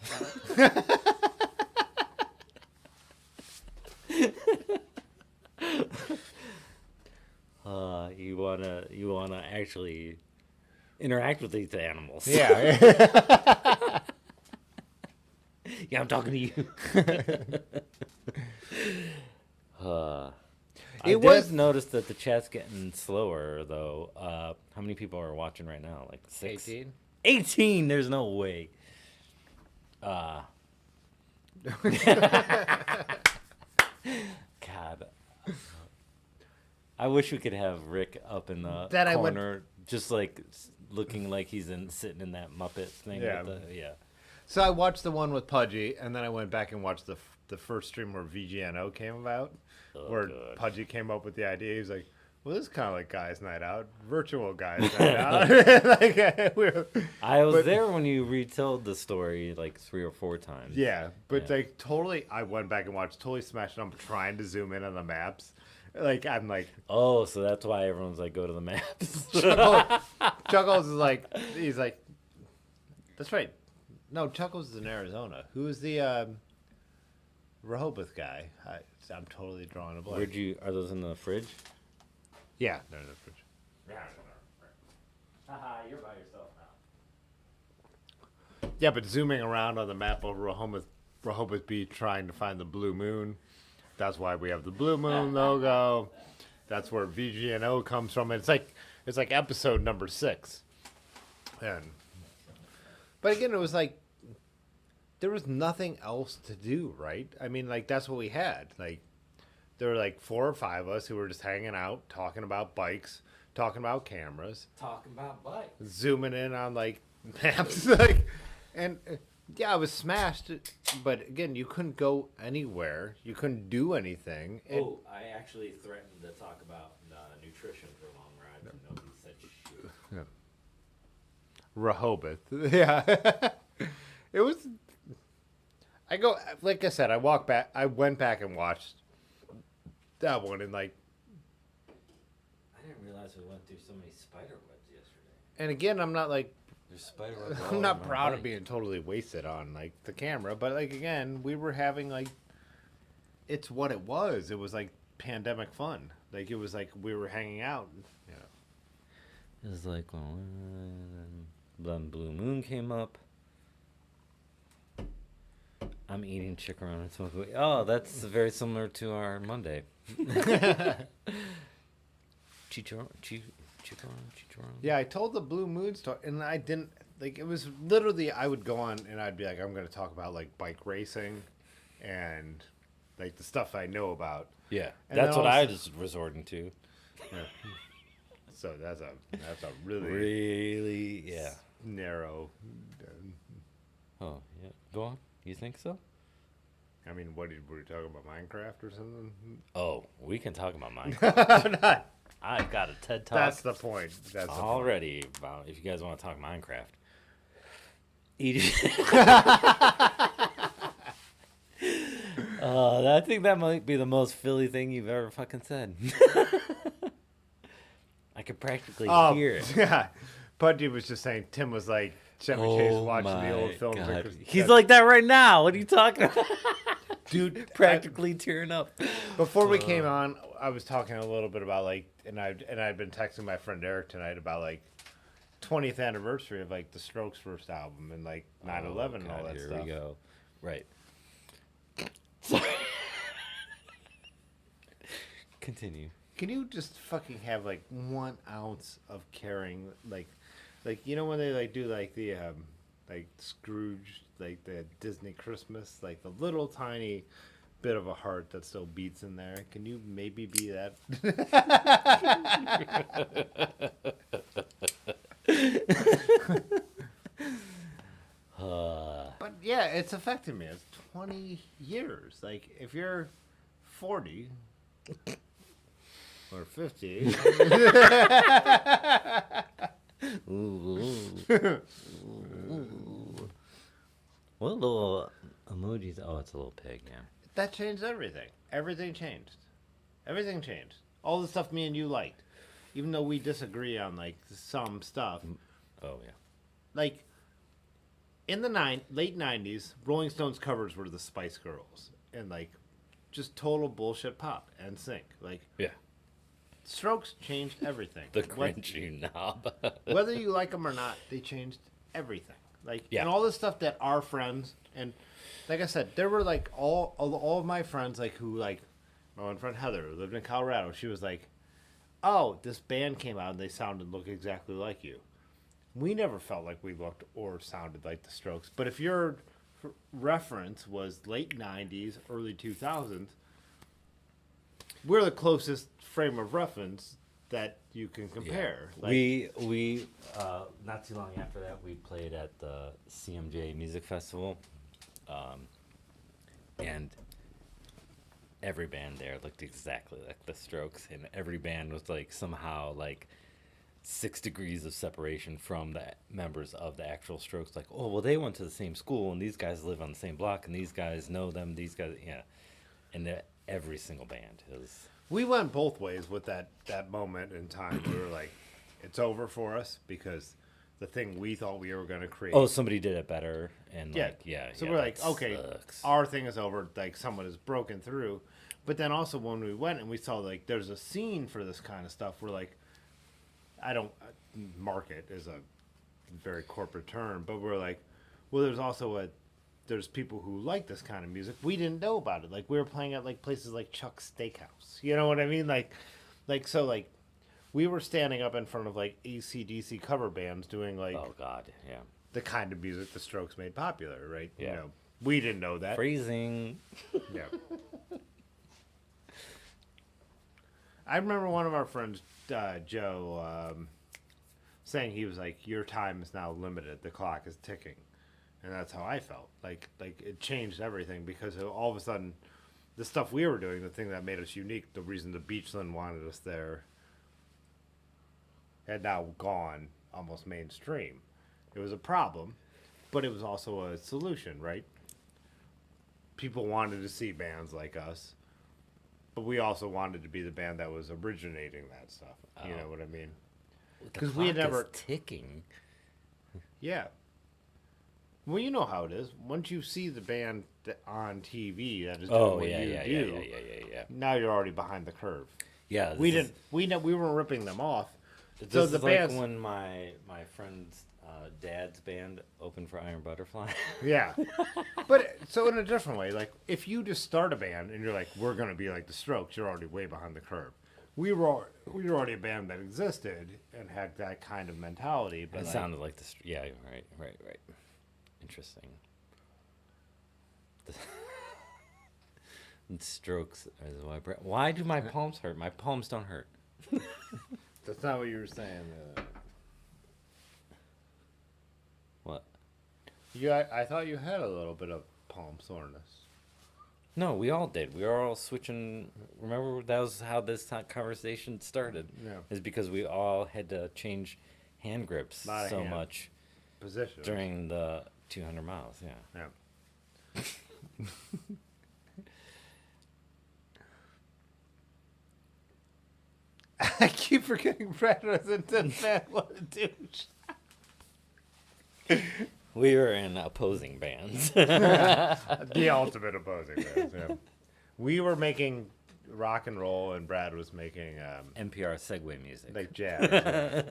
You wanna actually interact with these animals. yeah. Yeah, I'm talking to you. I did notice that the chat's getting slower, though. How many people are watching right now? Like 6? 18. 18? There's no way. God. I wish we could have Rick up in the corner, just like looking like he's sitting in that Muppet thing. Yeah. Yeah. So I watched the one with Pudgy, and then I went back and watched the first stream where VGNO came about, where God. Pudgy came up with the idea. He was like, "Well, this is kind of like Guys Night Out, virtual Guys Night Out." I was there when you retold the story like 3 or 4 times. Yeah, but like totally, I went back and watched, totally smashed it. I'm trying to zoom in on the maps. Like I'm like, oh, so that's why everyone's like, go to the maps. Chuckles is like, he's like, that's right. No, Chuckles is in Arizona. Who is the Rehoboth guy? I'm totally drawing a blank. Are those in the fridge? Yeah, they're in the fridge. Haha, you're by yourself now. Yeah, but zooming around on the map of Rehoboth Beach, trying to find the blue moon. That's why we have the blue moon logo. That's where VGNO comes from. It's like episode number 6. But again, it was like there was nothing else to do, right? I mean, like that's what we had. Like there were like 4 or 5 of us who were just hanging out, talking about bikes, talking about cameras, Talking about bikes. zooming in on like maps, like, and yeah, I was smashed. But again, you couldn't go anywhere. You couldn't do anything. I actually threatened to talk about nutrition for long rides, and nobody said shit. Rehoboth. Yeah. It was. Like I said, I went back and watched that one, and like. I didn't realize we went through so many spider webs yesterday. And again, I'm not like. There's spider webs. I'm not proud of being totally wasted on like the camera, but like again, we were having like. It's what it was. It was like pandemic fun. Like it was like we were hanging out. You know. It was like when Blue Moon came up. I'm eating chicken and smoking. Oh, that's very similar to our Monday. Chicharron. Yeah, I told the Blue Moon story, and I didn't like. It was literally I would go on and I'd be like, I'm going to talk about like bike racing, and like the stuff I know about. Yeah, And that's then what also- I was resorting to. Yeah. So that's a really Really, yeah. narrow. Oh, yeah. Go on. You think so? I mean, were you talking about Minecraft or something? Oh, we can talk about mine. Not- I've got a TED Talk That's the point. That's the point. already about if you guys want to talk Minecraft. I think that might be the most Philly thing you've ever fucking said. I could practically hear it. Yeah. Pudgy was just saying, Tim was like, Chevy Chase watching the old films. God. Like, He's like that right now. What are you talking about? dude, Practically tearing up. Before we came on, I was talking a little bit about like, and I'd been texting my friend Eric tonight about like 20th anniversary of like the Strokes' first album and like 9/11 and all that here stuff. we go. Right. Continue. Can you just fucking have like 1 ounce of caring, like you know when they like do like the like Scrooge, like the Disney Christmas, like the little tiny bit of a heart that still beats in there. Can you maybe be that? But yeah, it's affected me. It's 20 years. Like if you're 40 or 50. What little emojis? Oh, it's a little pig now. That changed everything. Everything changed. Everything changed. All the stuff me and you liked. Even though we disagree on like some stuff. Oh yeah. Like in the late 90s, Rolling Stones covers were the Spice Girls and like just total bullshit pop and sync. Like Yeah. Strokes changed everything. The cringy knob. Whether you like them or not, they changed everything. Like Yeah. and all the stuff that our friends and like I said, there were like all of my friends like who like my one friend Heather, who lived in Colorado, she was like, "Oh, this band came out and they sounded and looked exactly like you." We never felt like we looked or sounded like the Strokes. But if your reference was late '90s, early 2000s, we're the closest frame of reference that you can compare. Like, we not too long after that we played at the CMJ Music Festival, and every band there looked exactly like the Strokes, and every band was like somehow like 6 degrees of separation from the members of the actual Strokes. Like, oh well, they went to the same school, and these guys live on the same block, and these guys know them. These guys, yeah, and every single band is. we went both ways with that moment in time. We were like, it's over for us because the thing we thought we were going to create. Oh, somebody did it better, and Yeah. like, yeah. So yeah, we're that like, okay, sucks. our thing is over. Like, someone has broken through. But then also when we went and we saw, like, there's a scene for this kind of stuff, we're like, I don't, market is a very corporate term, but we're like, well, there's people who like this kind of music. We didn't know about it. Like, we were playing at, like, places like Chuck's Steakhouse. You know what I mean? Like, we were standing up in front of, like, AC/DC cover bands doing, like, Oh God, yeah. the kind of music the Strokes made popular, right? Yeah. You know, we didn't know that. Phrasing. Yeah. I remember one of our friends, Joe, saying he was like, "Your time is now limited. The clock is ticking," and that's how I felt. Like it changed everything because all of a sudden, the stuff we were doing, the thing that made us unique, the reason the Beachland wanted us there, had now gone almost mainstream. It was a problem, but it was also a solution, right? People wanted to see bands like us, but we also wanted to be the band that was originating that stuff. You know what I mean? Because we had never- ticking. Yeah. Well, you know how it is. Once you see the band on TV that is doing Oh what yeah, you yeah, do, yeah. now you're already behind the curve. Yeah, We weren't ripping them off. This So is the like bands, when my friend's dad's band opened for Iron Butterfly. yeah. But so in a different way, like if you just start a band and you're like, we're gonna be like the Strokes, you're already way behind the curve. We were already a band that existed and had that kind of mentality. But It like, sounded like this. Yeah, right. Interesting. And Strokes is why do my palms hurt? My palms don't hurt. that's not what you were saying. What? I thought you had a little bit of palm soreness. No, we all did. We were all switching. Remember, that was how this conversation started. Yeah. Is because we all had to change hand grips Lot of so hand much Position. during the 200 miles. Yeah. Yeah. I keep forgetting Brad was into that. What a douche. We were in opposing bands. The ultimate opposing bands. Yeah. We were making rock and roll, and Brad was making NPR Segway music. like jazz,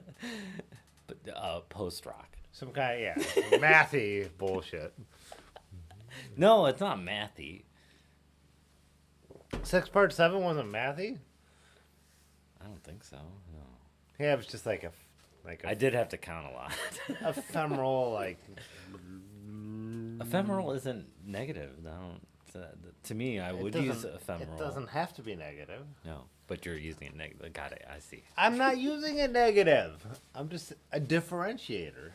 But post rock. some kind of mathy bullshit. No, it's not mathy. 6 Part 7 wasn't mathy. I don't think so. No. Yeah, it was just like a I did have to count a lot. ephemeral like. Ephemeral isn't negative. No, to me, I would use ephemeral. It doesn't have to be negative. No, but you're using it negative. Got it. I see. I'm not using it negative. I'm just a differentiator.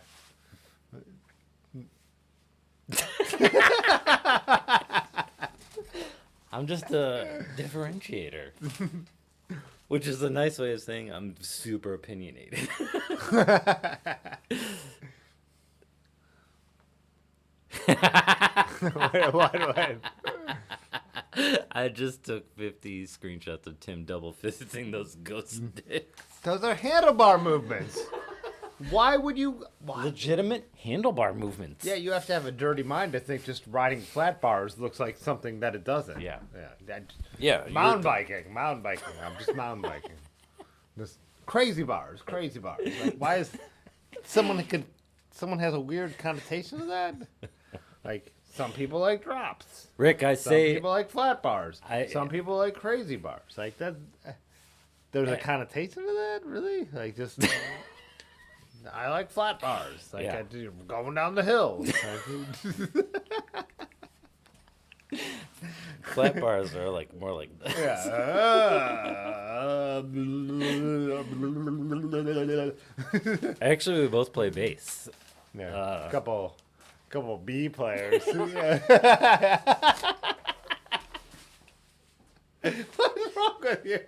I'm just a differentiator, which is a nice way of saying I'm super opinionated. What? I just took 50 screenshots of Tim double fisting those ghost sticks. Those are handlebar movements. Why would you? Why? Legitimate handlebar movements. Yeah, you have to have a dirty mind to think just riding flat bars looks like something that it doesn't. Yeah. Yeah. Yeah. Mountain biking. I'm just mountain biking. Just crazy bars. Like, why is someone has a weird connotation to that? Like Some people like drops. Rick, I Some say people like flat bars. I- Some people like crazy bars. Like that. There's a connotation to that, really. Like just. I like flat bars. Like Yeah. I do, going down the hill. flat bars are like more like this. Yeah. Actually, we both play bass. Yeah. Couple B players. What's wrong with you?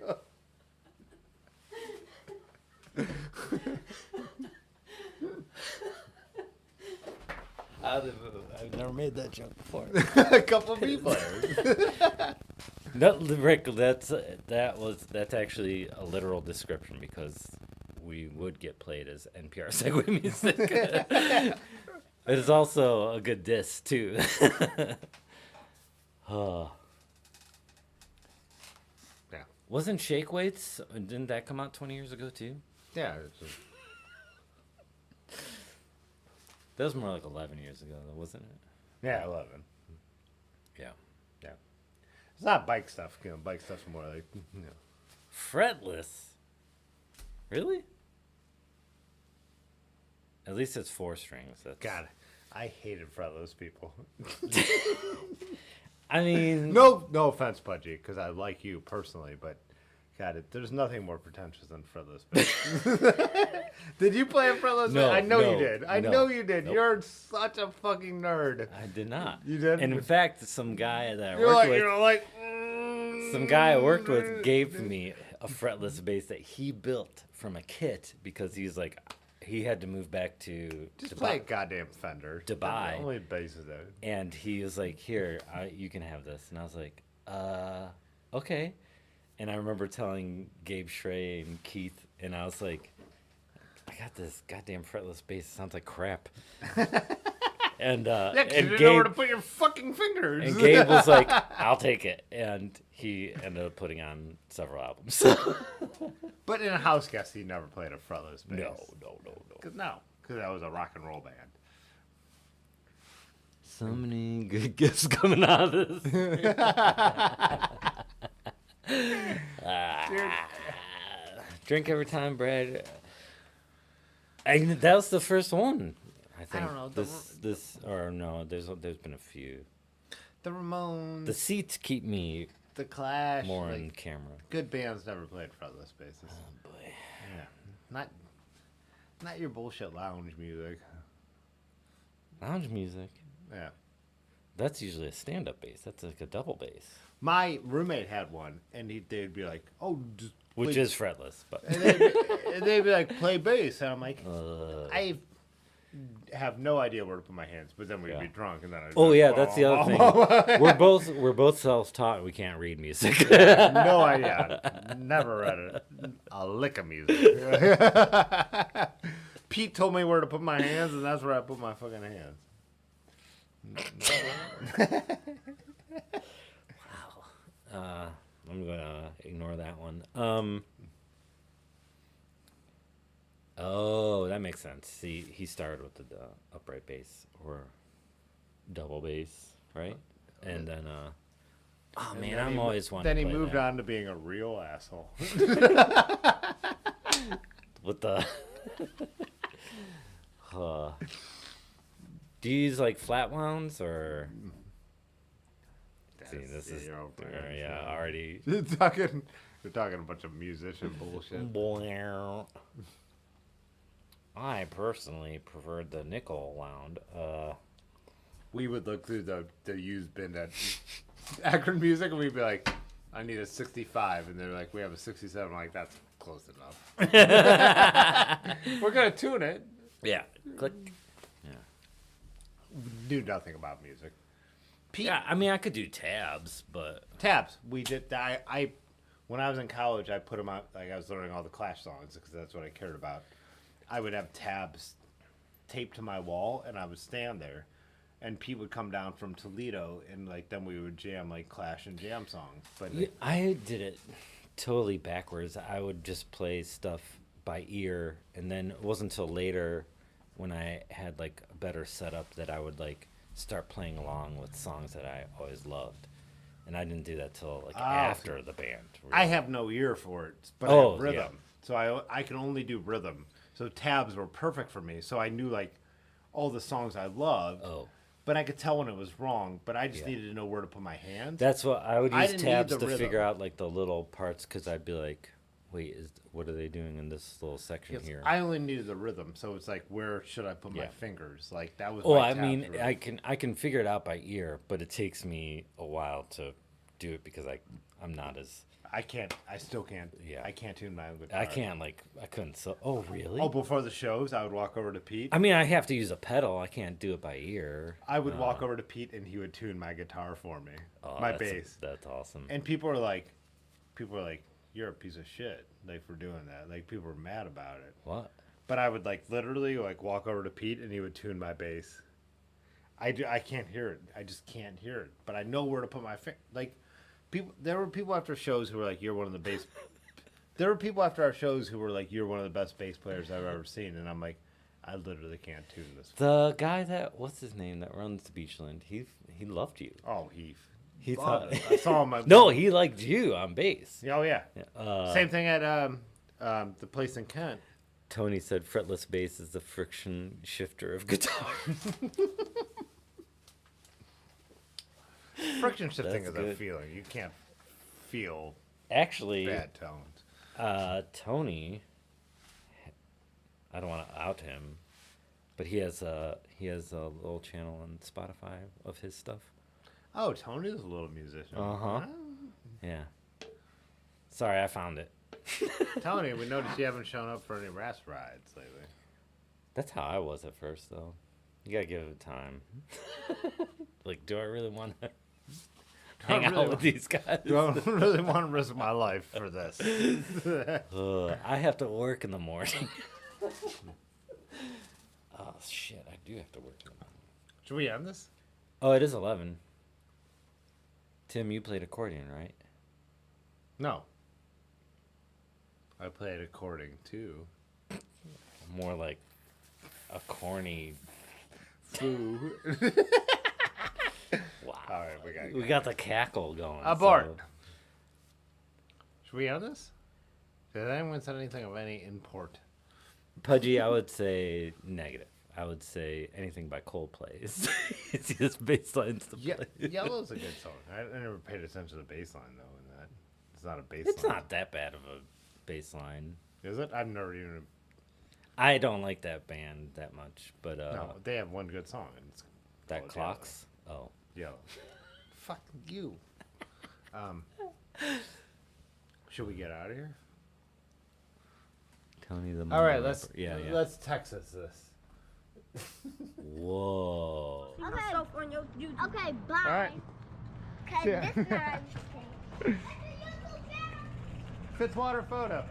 I've never made that joke before. A couple B players. No, Rick, that's actually a literal description because we would get played as NPR segue music. It is also a good diss too. Oh. Yeah. Wasn't Shake Weights? Didn't that come out 20 years ago too? Yeah. It's just, That was more like 11 years ago, though, wasn't it? yeah, 11. Yeah. Yeah. It's not bike stuff. You know, bike stuff's more like, you know. Fretless. Really? At least it's 4 strings. That's... God, I hated fretless people. I mean, No offense, Pudgy, because I like you personally, but God, there's nothing more pretentious than fretless bass. Did you play a fretless No, bass? I know you no, did. I no. know you did. Nope. You're such a fucking nerd. I did not. You did? And in fact, some guy that I You're worked like, with, you're like. some guy I worked with gave me a fretless bass that he built from a kit because he's like, he had to move back to Just Dubai. play a goddamn Fender. Dubai. The only basses there. And he was like, here, you can have this. And I was like, okay. And I remember telling Gabe Shrey and Keith, and I was like, I got this goddamn fretless bass. It sounds like crap. And Yeah, 'cause you and didn't know where to Gabe put your fucking fingers. and Gabe was like, I'll take it. And he ended up putting on several albums. But in a house guest, he never played a fretless bass. No. Because that was a rock and roll band. So many good gifts coming out of this. Drink every time, Brad. That was the first one. I think. don't know, This or no? There's been a few. The Ramones, The seats keep me the Clash, more like, on camera. good bands never played fretless basses. Oh boy. Yeah, not your bullshit lounge music. Lounge music. Yeah, That's usually a stand-up bass. That's like a double bass, my roommate had one, and they'd be like, "Oh, just which play-" is fretless. But and they'd be like, "Play bass," and I'm like, Uh. I have no idea where to put my hands. But then we'd Yeah. be drunk, and then I'd oh be yeah, like, that's the other thing. We're both self-taught. We can't read music. No idea. Never read it. A lick of music. Pete told me where to put my hands, and that's where I put my fucking hands. I'm gonna ignore that one. Oh, that makes sense. See, he started with the upright bass or double bass, right? And then, oh man, then I'm he- always wanting. Then to he play moved that. on to being a real asshole. With the. Do you use like flat wounds or? See, this is yeah, already. You're talking a bunch of musician bullshit. I personally preferred the nickel wound. We would look through the used bin at Akron Music, and we'd be like, "I need a 65," and they're like, "We have a 67." I'm like, "That's close enough." We're gonna tune it. Yeah, click. Knew nothing about music. Pete, Yeah, I mean, I could do tabs, but tabs. We did. I when I was in college, I put them out. Like I was learning all the Clash songs because that's what I cared about. I would have tabs taped to my wall, and I would stand there, and Pete would come down from Toledo, and like then we would jam like Clash and jam songs. But yeah, I did it totally backwards. I would just play stuff by ear, and then it wasn't until later when I had like a better setup that I would like start playing along with songs that I always loved. And I didn't do that till like Oh, after the band. I have no ear for it, but I Oh, have rhythm. yeah. So I can only do rhythm. So tabs were perfect for me. So I knew like all the songs I loved. Oh. But I could tell when it was wrong. But I just Yeah. needed to know where to put my hands. That's what I would I use didn't need tabs the to rhythm. figure out like the little parts because I'd be like, wait, what are they doing in this little section Because here? I only needed the rhythm. So it's like, where should I put my Yeah. fingers? Like that was. Oh, my I tabs mean, rhythm. I can figure it out by ear, but it takes me a while to do it because I'm not as I can't. I still can't. Yeah. I can't tune my own guitar. I can't like I couldn't. So oh really? Oh, before the shows, I would walk over to Pete. I mean, I have to use a pedal. I can't do it by ear. I would walk over to Pete, and he would tune my guitar for me, Oh, my that's- bass. That's awesome. And people are like, you're a piece of shit, like for doing that. Like people were mad about it. What? But I would like literally like walk over to Pete, and he would tune my bass. I can't hear it. I just can't hear it. But I know where to put my finger. Like people, there were people after shows who were like, "You're one of the bass." There were people after our shows who were like, "You're one of the best bass players I've ever seen," and I'm like, I literally can't tune this. The guy that what's his name that runs the Beachland? He loved you. Oh, He loved thought it. I saw him. no, he liked you on bass. Oh yeah. Yeah. Same thing at the place in Kent. Tony said fretless bass is the friction shifter of guitar. Friction shifting That's is a good. feeling. You can't feel Actually, bad tones. Tony, I don't want to out him, but he has a little channel on Spotify of his stuff. Oh, Tony's a little musician. Uh-huh. Yeah. Sorry, I found it. Tony, we noticed you haven't shown up for any RAS rides lately. That's how I was at first, though. You gotta give it time. Like, do I really want to hang really out with these guys? Do I really want to risk my life for this? I have to work in the morning. Oh shit! I do have to work in the morning. Should we end this? Oh, it is 11. Tim, you played accordion, right? No. I played according to More like a corny. Foo. Wow. All right, We got the cackle going. Abort. so- Should we end this? Did anyone say anything of any import? Pudgy, I would say negative. I would say anything by Coldplay. It's just bass lines to Yeah, play. Yellow's a good song. I never paid attention to the bass line though. In that, it's not a bass It's line. not that bad of a bass line. Is it? I've never even. I don't like that band that much, but No, they have one good song. And it's that called clocks. Oh, Yellow. Fuck you. Should we get out of here? Tony the. All right, Mumble let's Rapper. Yeah. let's Texas this. Whoa. Okay, bye. All right. Cause Yeah. this time. Fitzwater photo.